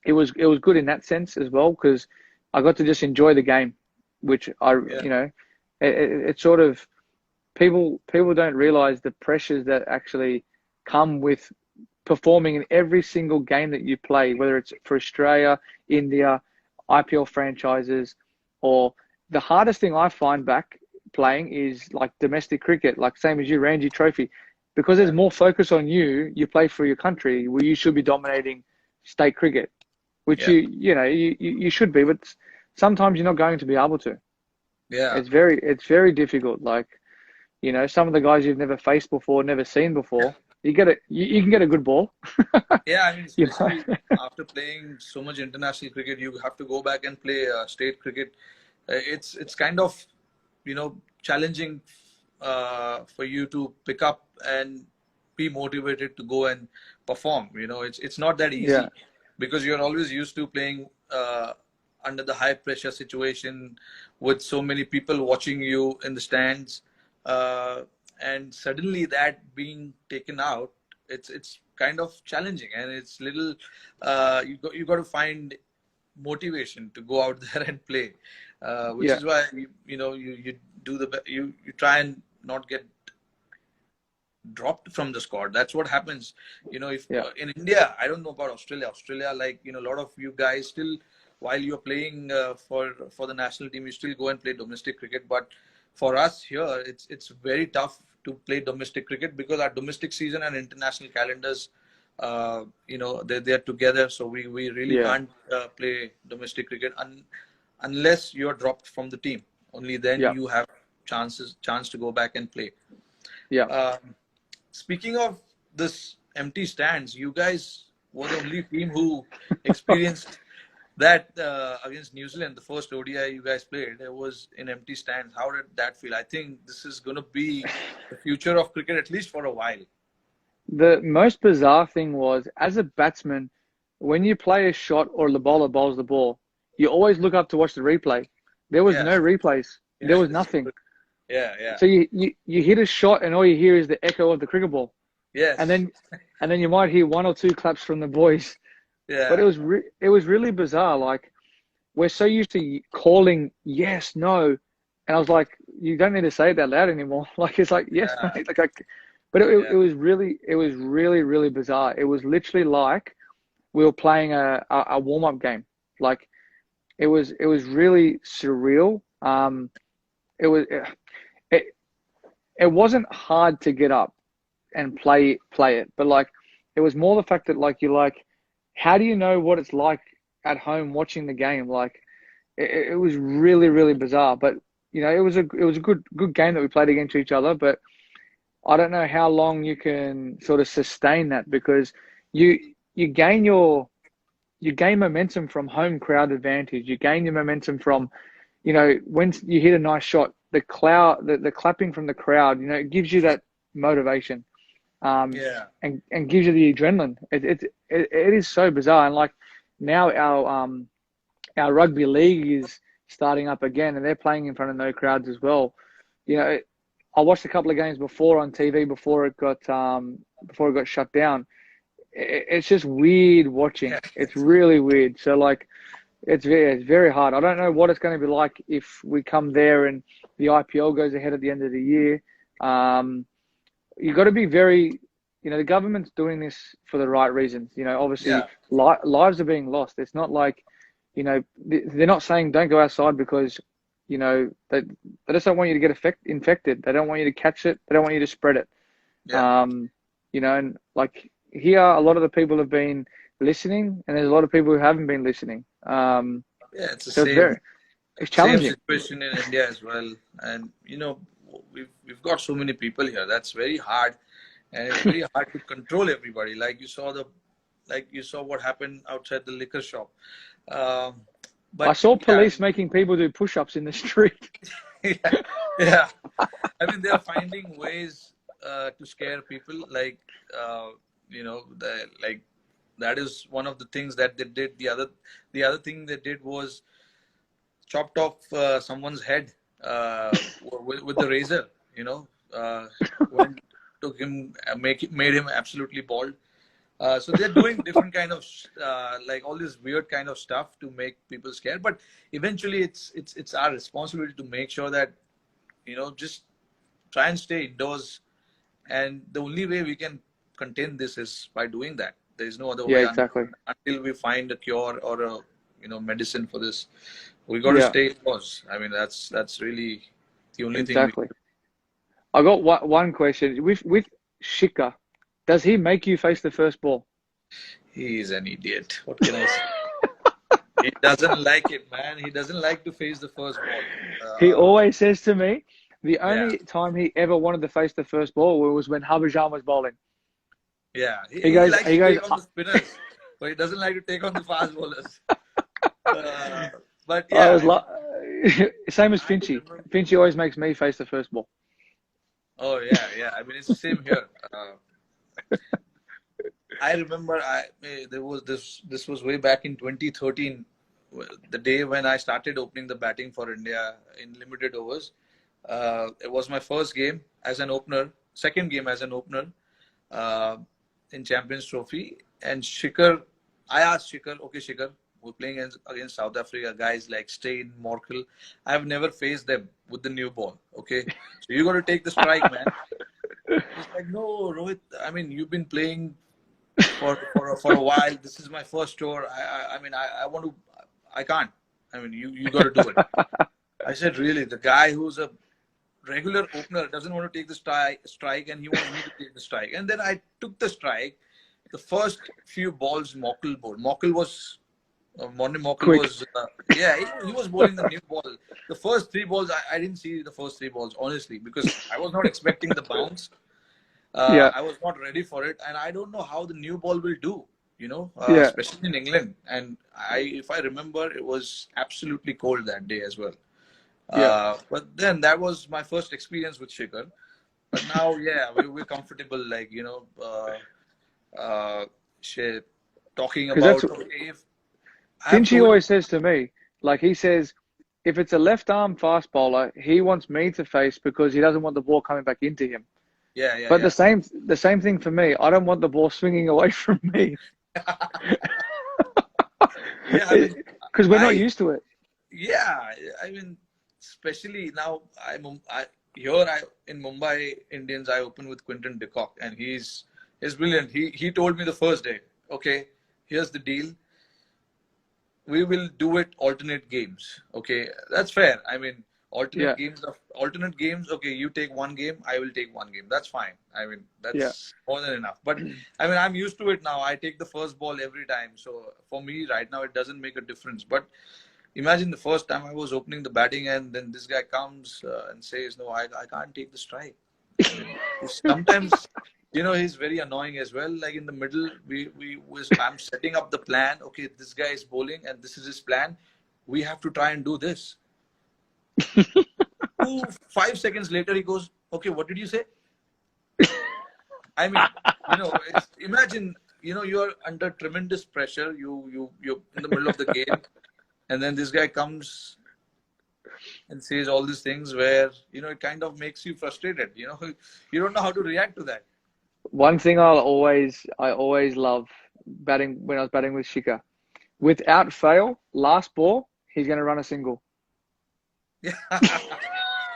It was good in that sense as well, because I got to just enjoy the game, which yeah, it's sort of, people don't realize the pressures that actually come with performing in every single game that you play, whether it's for Australia, India, IPL franchises, or the hardest thing I find back playing is like domestic cricket, like same as you, Ranji Trophy, because there's yeah, more focus on you. You play for your country, where you should be dominating state cricket, which yeah, you should be, but sometimes you're not going to be able to. yeah. It's very difficult. Like, some of the guys you've never faced before, never seen before, you can get a good ball. Yeah, I mean, you know especially after playing so much international cricket, you have to go back and play state cricket. It's kind of, challenging for you to pick up and be motivated to go and perform. It's not that yeah, easy, because you're always used to playing under the high pressure situation with so many people watching you in the stands, uh, and suddenly that being taken out, it's kind of challenging, and it's little, you got to find motivation to go out there and play, which yeah, is why you do you try and not get dropped from the squad. That's what happens. If yeah, in India, I don't know about Australia, like, a lot of you guys still, while you're playing for the national team, you still go and play domestic cricket. But for us here, it's very tough to play domestic cricket, because our domestic season and international calendars, they're together. So we really yeah, can't play domestic cricket unless you're dropped from the team. Only then yeah, you have chance to go back and play. yeah. Um, Speaking of this empty stands, you guys were the only team who experienced that against New Zealand. The first ODI you guys played, it was in empty stands. How did that feel? I think this is going to be the future of cricket, at least for a while. The most bizarre thing was, as a batsman, when you play a shot or the bowler bowls the ball, you always look up to watch the replay. There was Yeah, no replays. yeah, There was it's nothing. true. Yeah, yeah, So you hit a shot, and all you hear is the echo of the cricket ball, and yes, then you might hear one or two claps from the boys. But it yeah, was it was really bizarre. Like, we're so used to calling yes, no, and I was like, you don't need to say it that loud anymore. Like, it's like yes, yeah, mate. But yeah, it was really really bizarre. It was literally like we were playing a warm up game. Like, it was really surreal. It was it, it wasn't hard to get up and play it, but like, it was more the fact that, like, you're like, how do you know what it's like at home watching the game? Like, it was really, really bizarre. But you know, it was a good game that we played against each other. But I don't know how long you can sort of sustain that because you you gain your you gain momentum from home crowd advantage. You gain your momentum from, you know, when you hit a nice shot, the clapping from the crowd, you know, it gives you that motivation, Yeah. and gives you the adrenaline. It is so bizarre. And like now our rugby league is starting up again, and they're playing in front of no crowds as well. You know, I watched a couple of games before on TV before it got shut down. It's just weird watching. Yeah. It's really weird. So like it's very hard. I don't know what it's going to be like if we come there and the IPL goes ahead at the end of the year. Um, you got to be very, you know, the government's doing this for the right reasons. You know, obviously Yeah. lives are being lost. It's not like, you know, they're not saying don't go outside because, you know, they just don't want you to get infected. They don't want you to catch it. They don't want you to spread it. Yeah. Um, you know, and like here, a lot of the people have been listening, and there's a lot of people who haven't been listening. Yeah. It's the So it's same challenging. situation in India as well. And you know, we've got so many people here. That's very hard, and it's very hard to control everybody. Like you saw what happened outside the liquor shop. Um, I but saw yeah, police making people do push-ups in the street. yeah, yeah. I mean, they're finding ways to scare people. Like, you know, like that is one of the things that they did. The other thing they did was chopped off someone's head with the razor. You know, went took him, made him absolutely bald. So they're doing different kind of like all this weird kind of stuff to make people scared. But eventually, it's our responsibility to make sure that, you know, just try and stay indoors. And the only way we can contain this is by doing that. There is no other Yeah, way exactly. until we find a cure or a, you know, medicine for this. We got to Yeah, stay indoors. I mean, that's really the only thing we. exactly. I got one question with Shika. Does he make you face the first ball? He's an idiot. What can I say? He doesn't like it, man. He doesn't like to face the first ball. He always says to me, the Yeah, only time he ever wanted to face the first ball was when Harbhajan was bowling. yeah. He He goes, likes he to goes, take on the spinners, but he doesn't like to take on the fast bowlers. But I yeah, was I mean, like, same as I Finchy. remember. Finchy always makes me face the first ball. Oh yeah, yeah. I mean, it's the same here. I remember there was this was way back in 2013, the day when I started opening the batting for India in limited overs. It was my first game as an opener, second game as an opener uh, in Champions Trophy. And Shikhar, I asked Shikhar, okay, Shikhar, we're playing against South Africa, guys like Steyn, Morkel. I've never faced them with the new ball. Okay, so you got to take the strike, man. He's like, no, Rohit. I mean, you've been playing for a while. This is my first tour. I mean, I want to. I can't. I mean, you got to do it. I said, really, the guy who's a regular opener doesn't want to take the strike, and he wants me to take the strike. And then I took the strike. The first few balls, Mokkel bowled. Mokkel was Morning Mokkel Quick. was yeah, he was bowling the new ball. The first three balls, I didn't see the first three balls honestly because I was not expecting the bounce. Yeah, I was not ready for it, and I don't know how the new ball will do. You know, yeah, especially in England. And if I remember, it was absolutely cold that day as well. yeah. But then that was my first experience with Shikhar. But now, yeah, we're comfortable. Like, you know, shit, talking Because that's about, okay, if I have Finchy told him, always says to me, like he says, if it's a left arm fast bowler, he wants me to face because he doesn't want the ball coming back into him. yeah, yeah, But yeah. the same thing for me. I don't want the ball swinging away from me Yeah, I mean, because we're not I, used to it. yeah, I mean, especially now, here in Mumbai Indians, I open with Quinton de Kock, and he's brilliant. He told me the first day, okay, here's the deal. We will do it alternate games. Okay, that's fair. I mean, Yeah, alternate games. Okay, you take one game, I will take one game. That's fine. I mean, yeah, that's more than enough. But I mean, I'm used to it now. I take the first ball every time. So for me, right now, it doesn't make a difference. But imagine the first time I was opening the batting, and then this guy comes and says, "No, I can't take the strike." I mean, sometimes, he's very annoying as well. Like in the middle, I'm setting up the plan. Okay, this guy is bowling, and this is his plan. We have to try and do this. 5 seconds later, he goes, "Okay, what did you say?" I mean, imagine, you're under tremendous pressure. You're in the middle of the game, and then this guy comes and says all these things where, it kind of makes you frustrated. You don't know how to react to that. One thing I always love batting when I was batting with Shika. Without fail, last ball, he's going to run a single. Yeah.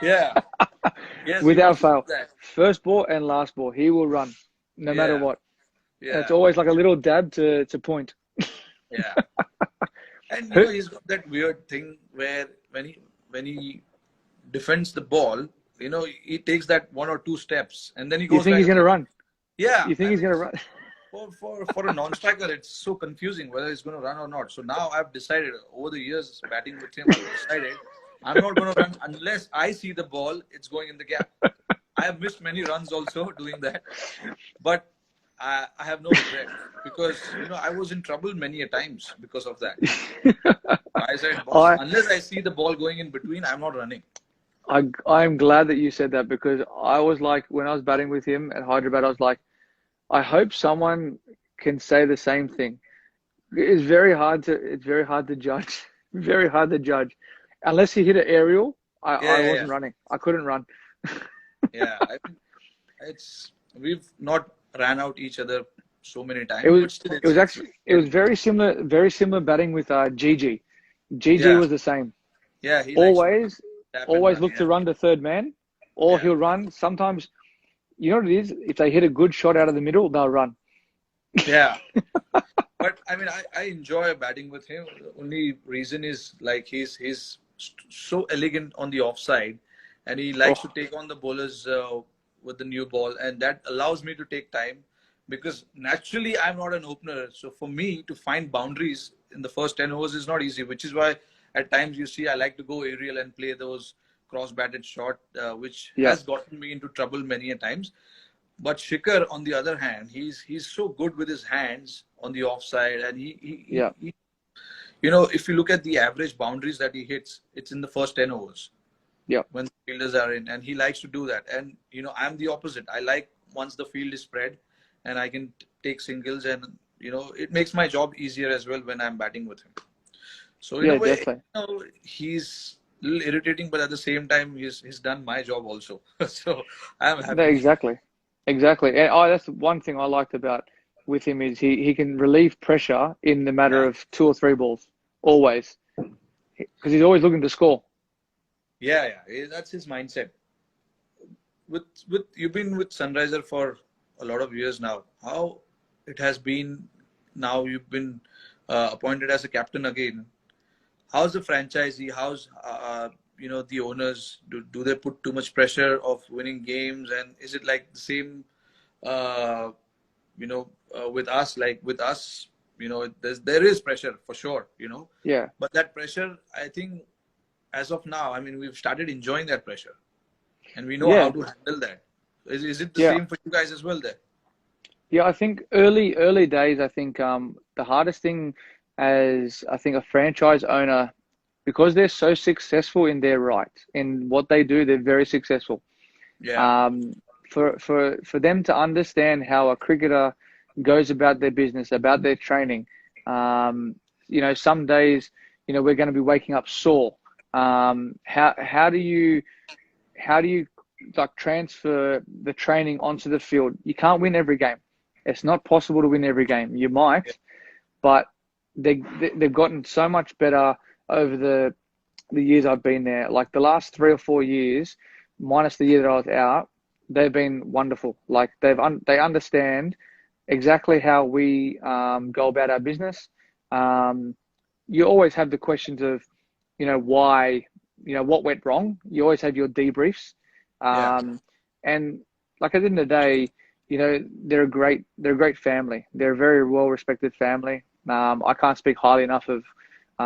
Yeah. Yes, Without fail. that. First ball and last ball, he will run no matter what. Yeah. And it's always like a little dab to point. Yeah. And he's got that weird thing where when he defends the ball, he takes that 1 or 2 steps and then he goes. You think he's going to run? Yeah. You think he's going to run? For a non-striker, it's so confusing whether he's going to run or not. So now I've decided, over the years batting with him, I've decided I'm not going to run unless I see the ball, it's going in the gap. I have missed many runs also doing that. But I have no regret because, I was in trouble many a times because of that. I said, boss, unless I see the ball going in between, I'm not running. I'm glad that you said that, because I was like, when I was batting with him at Hyderabad, I was like, I hope someone can say the same thing. It's very hard to judge. Very hard to judge. Unless he hit an aerial, I wasn't running. I couldn't run. Yeah, I think we've not ran out each other so many times. It was very similar batting with Gigi. Gigi was the same. Yeah, he always look to run to third man, or he'll run. Sometimes, you know what it is? If they hit a good shot out of the middle, they'll run. Yeah. But I mean, I enjoy batting with him. The only reason is like he's so elegant on the offside, and he likes to take on the bowlers with the new ball, and that allows me to take time, because naturally I'm not an opener. So for me to find boundaries in the first 10 overs is not easy, which is why at times you see I like to go aerial and play those cross-batted shot, which has gotten me into trouble many a times. But Shikhar, on the other hand, he's so good with his hands on the offside, and he if you look at the average boundaries that he hits, it's in the first 10 overs. Yeah. When the fielders are in, and he likes to do that. And I'm the opposite. I like once the field is spread, and I can take singles, and it makes my job easier as well when I'm batting with him. So in a way, definitely. He's a little irritating, but at the same time, he's done my job also. So I'm happy. No, exactly. And that's one thing I liked about with him is he can relieve pressure in the matter of 2 or 3 balls, always, because he's always looking to score. Yeah, that's his mindset. With you've been with Sunriser for a lot of years now. How it has been now? You've been appointed as a captain again. How's the franchisee? How's the owners? Do they put too much pressure of winning games? And is it like the same? With us, there is pressure for sure. Yeah. But that pressure, I think, as of now, I mean, we've started enjoying that pressure, and we know how to handle that. Is it the same for you guys as well there? Yeah, I think early days, I think the hardest thing as I think a franchise owner, because they're so successful in their right, in what they do, they're very successful. Yeah. For them to understand how a cricketer goes about their business, about their training, some days, we're going to be waking up sore. How do you like transfer the training onto the field? You can't win every game. It's not possible to win every game. You might, but they've gotten so much better over the years I've been there. Like the last 3 or 4 years, minus the year that I was out, they've been wonderful. Like they understand exactly how we go about our business. You always have the questions of, why, what went wrong. You always have your debriefs. And like at the end of the day, they're a great family. They're a very well respected family. I can't speak highly enough of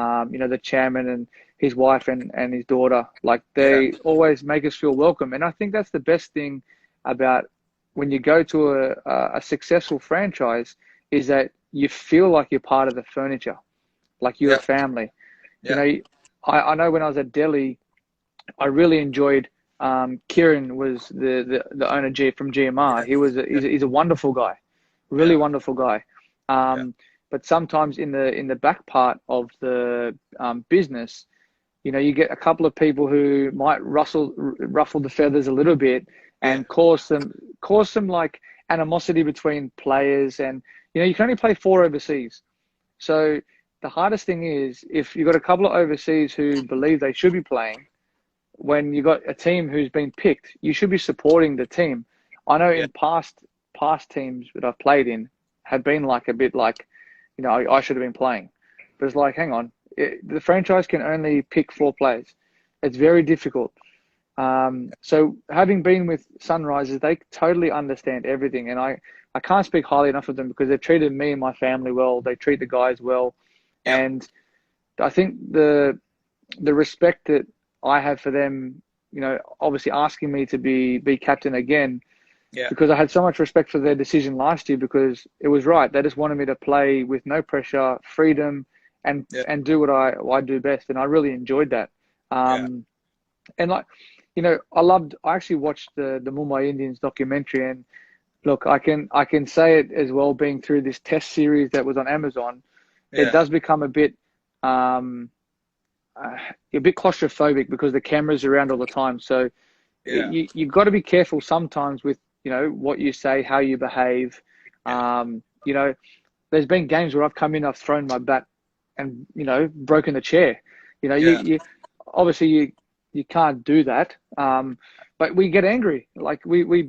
the chairman and his wife and his daughter. Like Yeah. they always make us feel welcome. And I think that's the best thing about when you go to a successful franchise is that you feel like you're part of the furniture, like you're a Yeah. family. You Yeah. know, I know when I was at Delhi, I really enjoyed Kieran was the owner from GMR. Yeah. He's a wonderful guy, really Yeah. wonderful guy. Yeah. But sometimes in the back part of the business, you get a couple of people who might ruffle the feathers a little bit Yeah. and cause some like animosity between players. And you can only play four overseas. So the hardest thing is if you've got a couple of overseas who believe they should be playing, when you got a team who's been picked, you should be supporting the team. I know Yeah. in past teams that I've played in have been like a bit like, I should have been playing, but it's like, hang on, the franchise can only pick four players. It's very difficult. So having been with Sunrisers, they totally understand everything, and I can't speak highly enough of them because they've treated me and my family well. They treat the guys well, Yeah. and I think the respect that I have for them, obviously asking me to be captain again, Yeah. because I had so much respect for their decision last year because it was right. They just wanted me to play with no pressure, freedom, and Yeah. and do what I do best, and I really enjoyed that. Yeah. And like, I actually watched the Mumbai Indians documentary, and look, I can say it as well, being through this test series that was on Amazon, it Yeah. does become um, a bit claustrophobic because the camera's around all the time. So Yeah. you've got to be careful sometimes with, what you say, how you behave. Yeah. There's been games where I've come in, I've thrown my bat and, broken the chair. Yeah. You obviously you can't do that. But we get angry. Like we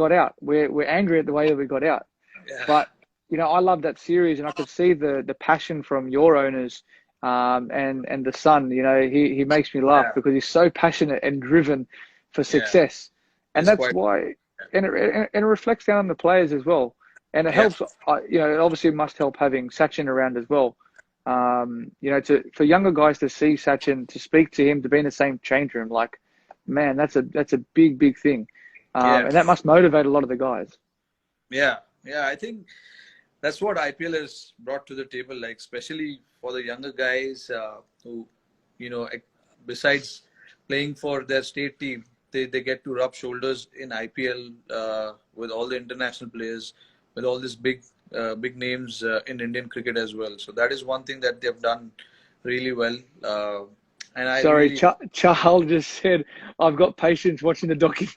got out. We're angry at the way that we got out. Yeah. But I love that series, and I could see the passion from your owners, and the son. He makes me laugh Yeah. because he's so passionate and driven for Yeah. success, and It's that's quite. why. And it reflects down on the players as well, and it Yeah. helps. It obviously must help having Sachin around as well. For younger guys to see Sachin, to speak to him, to be in the same change room, like, man, that's a big thing, Yeah. and that must motivate a lot of the guys. Yeah. Yeah. I think that's what IPL has brought to the table, like especially for the younger guys who, besides playing for their state team, they get to rub shoulders in IPL with all the international players, with all these big names in Indian cricket as well. So that is one thing that they've done really well. And I Sorry, really, Charles just said, I've got patience watching the documentary.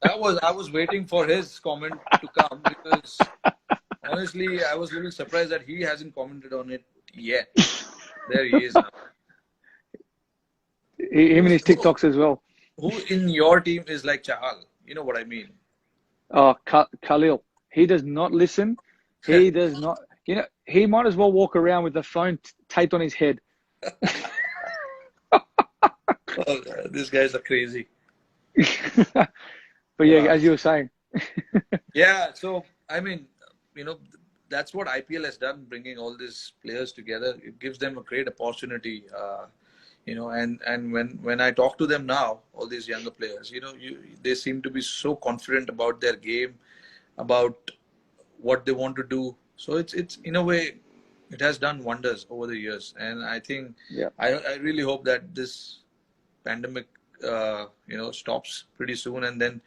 I was waiting for his comment to come because honestly, I was a little surprised that he hasn't commented on it yet. There he is now. Him and his TikToks as well. Who in your team is like Chahal? You know what I mean? Oh, Khalil. He does not listen. He does not. He might as well walk around with the phone taped on his head. Oh, these guys are crazy. But yeah, as you were saying. Yeah, so I mean, that's what IPL has done, bringing all these players together. It gives them a great opportunity. And when I talk to them now, all these younger players, they seem to be so confident about their game, about what they want to do. So it's in a way, it has done wonders over the years. And I think Yeah. I really hope that this pandemic, stops pretty soon, and then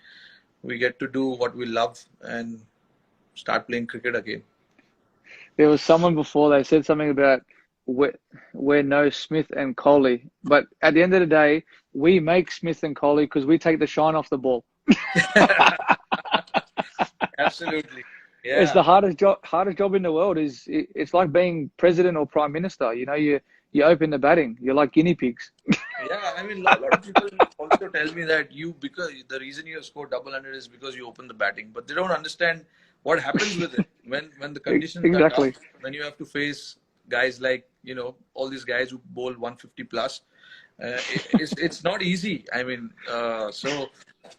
we get to do what we love and start playing cricket again. There was someone before, they said something about we're no Smith and Kohli. But at the end of the day, we make Smith and Kohli because we take the shine off the ball. Absolutely. It's Yeah. the hardest job in the world. It's like being president or prime minister. You open the batting. You're like guinea pigs. Yeah, I mean, a lot of people also tell me that because the reason you have scored double hundred is because you open the batting, but they don't understand what happens with it when the conditions are tough, Exactly. when you have to face guys like all these guys who bowl 150 plus. It's not easy. I mean,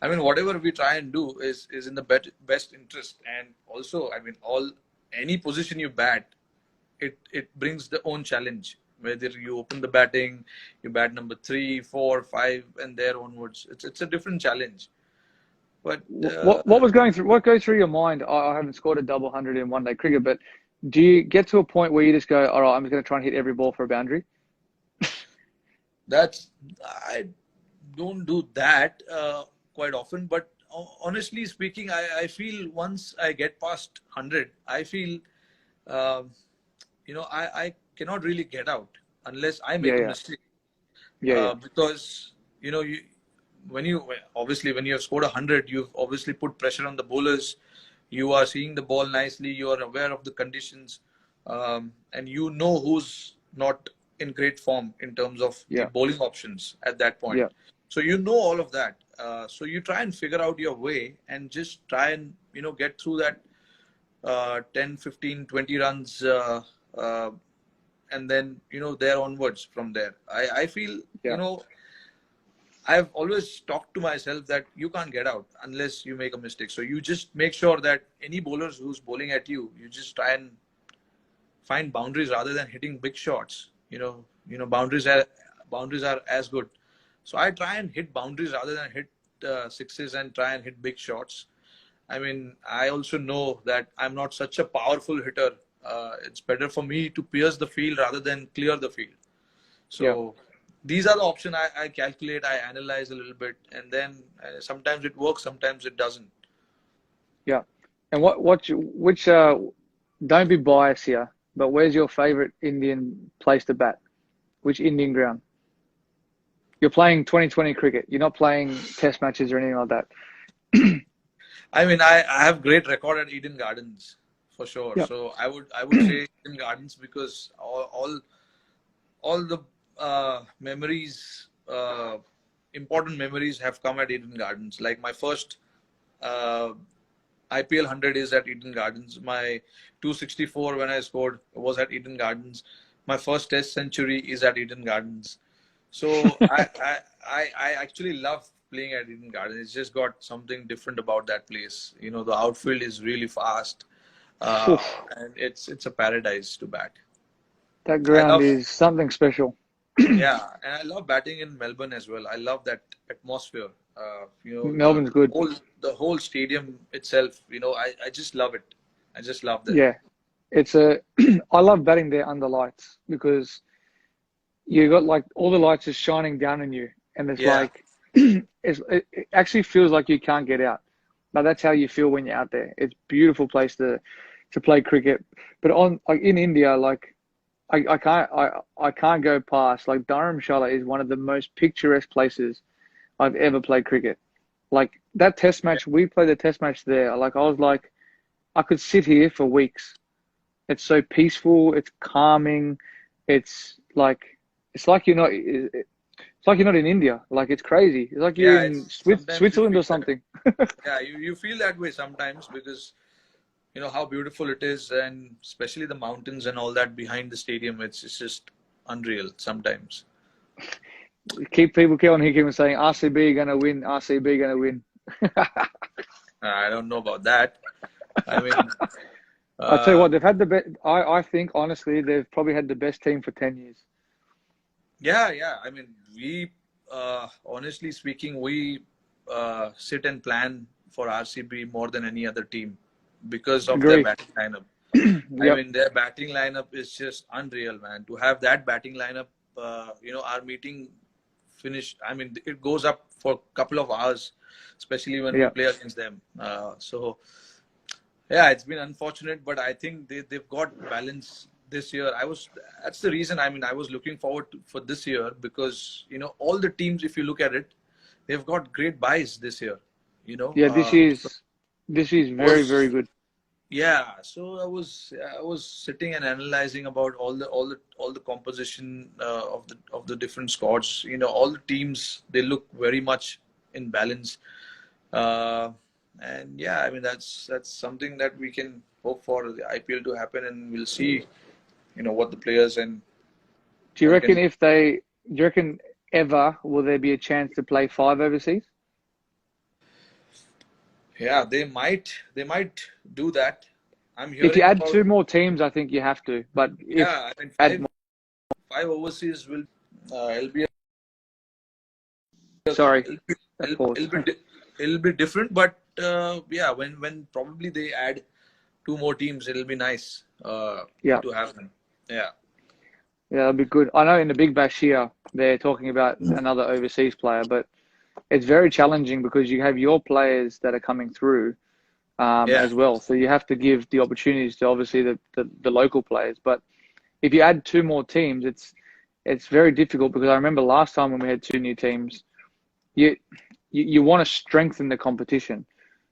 whatever we try and do is in the best interest, and also, I mean, any position you bat, it brings the own challenge. Whether you open the batting, you bat number 3, 4, 5, and there onwards, it's a different challenge. But What was going through what goes through your mind? I haven't scored a double hundred in one day cricket, but do you get to a point where you just go, all right, I'm just going to try and hit every ball for a boundary? that's I don't do that quite often. But honestly speaking, I feel once I get past 100, I feel um, I cannot really get out unless I Yeah, make a yeah, mistake. yeah, yeah, Because you when you obviously when you have scored 100, you've obviously put pressure on the bowlers. You are seeing the ball nicely. You are aware of the conditions, and you know who's not in great form in terms of the yeah, bowling options at that point. yeah, So you know all of that. So you try and figure out your way and just try and get through that 10, 15, 20 runs, uh, and then there onwards from there. I feel yeah, I've always talked to myself that you can't get out unless you make a mistake. So you just make sure that any bowlers who's bowling at you, you just try and find boundaries rather than hitting big shots. Boundaries are as good. So I try and hit boundaries rather than hit sixes and try and hit big shots. I mean, I also know that I'm not such a powerful hitter. It's better for me to pierce the field rather than clear the field. yeah, So these are the options I calculate, I analyze a little bit, and then sometimes it works, sometimes it doesn't. yeah. And which don't be biased here, but where's your favorite Indian place to bat? Which Indian ground? You're playing 2020 cricket. You're not playing test matches or anything like that. I mean, I have great record at Eden Gardens for sure. Yeah, So I would say Eden Gardens because all the memories, important memories have come at Eden Gardens. Like my first uh, IPL 100 is at Eden Gardens. My 264 when I scored was at Eden Gardens. My first Test century is at Eden Gardens. So I actually love playing at Eden Gardens. It's just got something different about that place. The outfield is really fast, uh, oof, and it's a paradise to bat. that I ground love is something special. Yeah, and I love batting in Melbourne as well. I love that atmosphere. The Melbourne's good. whole stadium itself. I just love it. I just love that. Yeah, it's a. I love batting there under lights because you got like all the lights just shining down on you, and it's Yeah, like it actually feels like you can't get out. But that's how you feel when you're out there. It's a beautiful place to play cricket. But on like in India, like I can't go past like Dharamshala is one of the most picturesque places I've ever played cricket. Like that test yeah, match, we played the test match there. Like I was like, I could sit here for weeks. It's so peaceful. It's calming. It's like it's like you're not in India. Like it's crazy. It's like you're yeah. in It's sometimes you Switzerland feel or that. something. Yeah, you feel that way sometimes because how beautiful it is, and especially the mountains and all that behind the stadium. It's just unreal sometimes. Keep on keep saying RCB gonna win. RCB gonna win. I don't know about that. I mean, I tell you uh, what, they've had the best. I think honestly, they've probably had the best team for 10 years. yeah, yeah. I mean, we honestly speaking, we sit and plan for RCB more than any other team because of their Agree. batting lineup. I Yep. mean, their batting lineup is just unreal, man. To have that batting lineup, our meeting finished. I mean, it goes up for a couple of hours, especially when we Yeah. play against them. So yeah, it's been unfortunate, but I think they've got balance this year. That's the reason. I mean, I was looking forward for this year because all the teams, if you look at it, they've got great buys this year. You know, Yeah. uh, so This is very very was good. yeah. So I was sitting and analyzing about all the composition of the different squads. All the teams, they look very much in balance. Uh, and yeah, I mean that's something that we can hope for the IPL to happen, and we'll see, what the players and Do you all reckon can. if they? Do you reckon ever will there be a chance to play five overseas? Yeah, they might do that. I'm If you hearing add about, two more teams, I think you have to. But if yeah, I mean, add more, five overseas will, it'll be, sorry, it'll be, a pause. it'll be different, but yeah, when probably they add two more teams, it'll be nice Yeah, to have them. Yeah. yeah, that'd be good. I know in the Big Bash here, they're talking about another overseas player, but it's very challenging because you have your players that are coming through Yeah. as well. So you have to give the opportunities to obviously the local players. But if you add two more teams, it's very difficult because I remember last time when we had two new teams, you you want to strengthen the competition.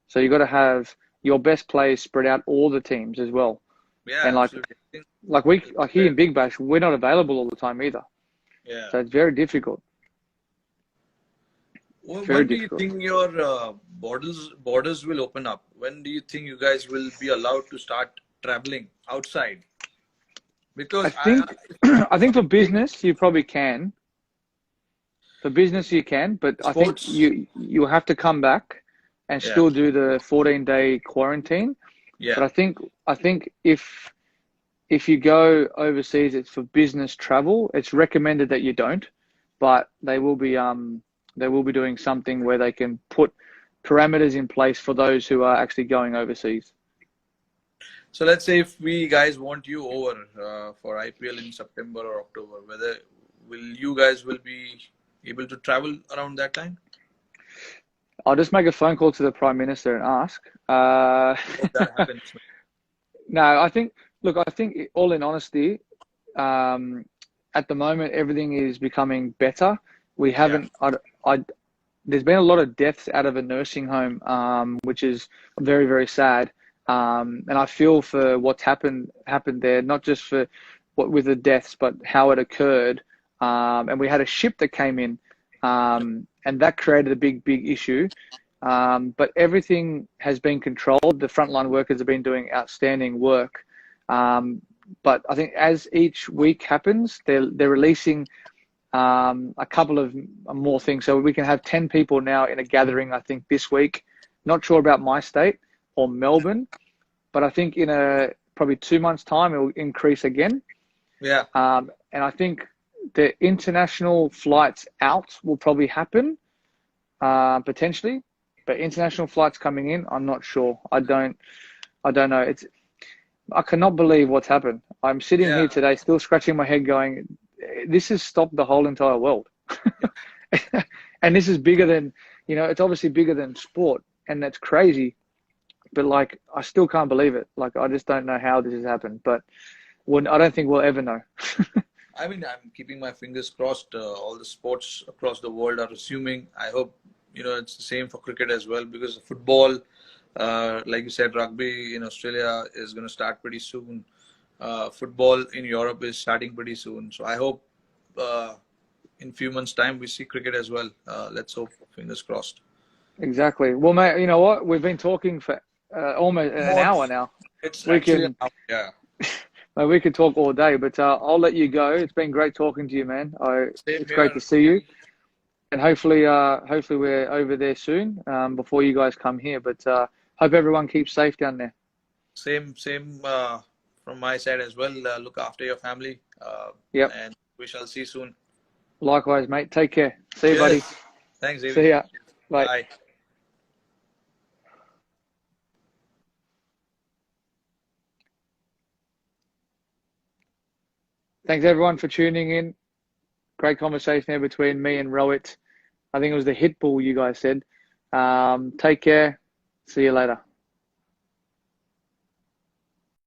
So you got to have your best players spread out all the teams as well. Yeah, And absolutely. I think like here in Big Bash, we're not available all the time either. yeah. So it's very difficult. Very When do you difficult. think your borders will open up? When do you think you guys will be allowed to start traveling outside? I Because think I if think I'm for seeing business you probably can. For business you can, but I think sports, you have to come back and yeah, still do the 14-day quarantine. yeah. But I think if you go overseas, it's for business travel. It's recommended that you don't, but they will be doing something where they can put parameters in place for those who are actually going overseas. So let's say if we guys want you over for IPL in September or October, whether will you guys will be able to travel around that time? I'll just make a phone call to the Prime Minister and ask. Hope that happens. No, I think all in honesty, um, at the moment everything is becoming better. We Yeah, haven't, I, there's been a lot of deaths out of a nursing home, which is very, very sad. And I feel for what's happened there, not just for what with the deaths, but how it occurred. And we had a ship that came in, and that created a big, big issue. But everything has been controlled. The frontline workers have been doing outstanding work. But I think as each week happens, they're releasing a couple of more things. So we can have 10 people now in a gathering, I think, this week. Not sure about my state or Melbourne, but I think in probably 2 months' time, it will increase again. yeah. And I think the international flights out will probably happen, potentially, but international flights coming in, I'm not sure. I don't know. I cannot believe what's happened. I'm sitting Yeah. here today still scratching my head going, this has stopped the whole entire world. And this is bigger than, it's obviously bigger than sport, and that's crazy. But like, I still can't believe it. Like, I just don't know how this has happened, but I don't think we'll ever know. I mean, I'm keeping my fingers crossed. All the sports across the world are resuming. I hope, it's the same for cricket as well, because football, like you said, rugby in Australia is going to start pretty soon. Football in Europe is starting pretty soon. So I hope in few months' time we see cricket as well. Let's hope, fingers crossed. Exactly. Well, mate, you know what? We've been talking for almost an More, hour now. it's We actually, can, yeah. mate, we could talk all day, but I'll let you go. It's been great talking to you, man. Same It's great here. to see you. And hopefully we're over there soon, before you guys come here. But hope everyone keeps safe down there. Same from my side as well. Look after your family, Yep. and we shall see soon. Likewise, mate. Take care. See you, buddy. Cheers. Thanks, David. See ya. Bye. Bye. Thanks everyone for tuning in. Great conversation here between me and Rohit. I think it was the hit ball you guys said. Take care. See you later.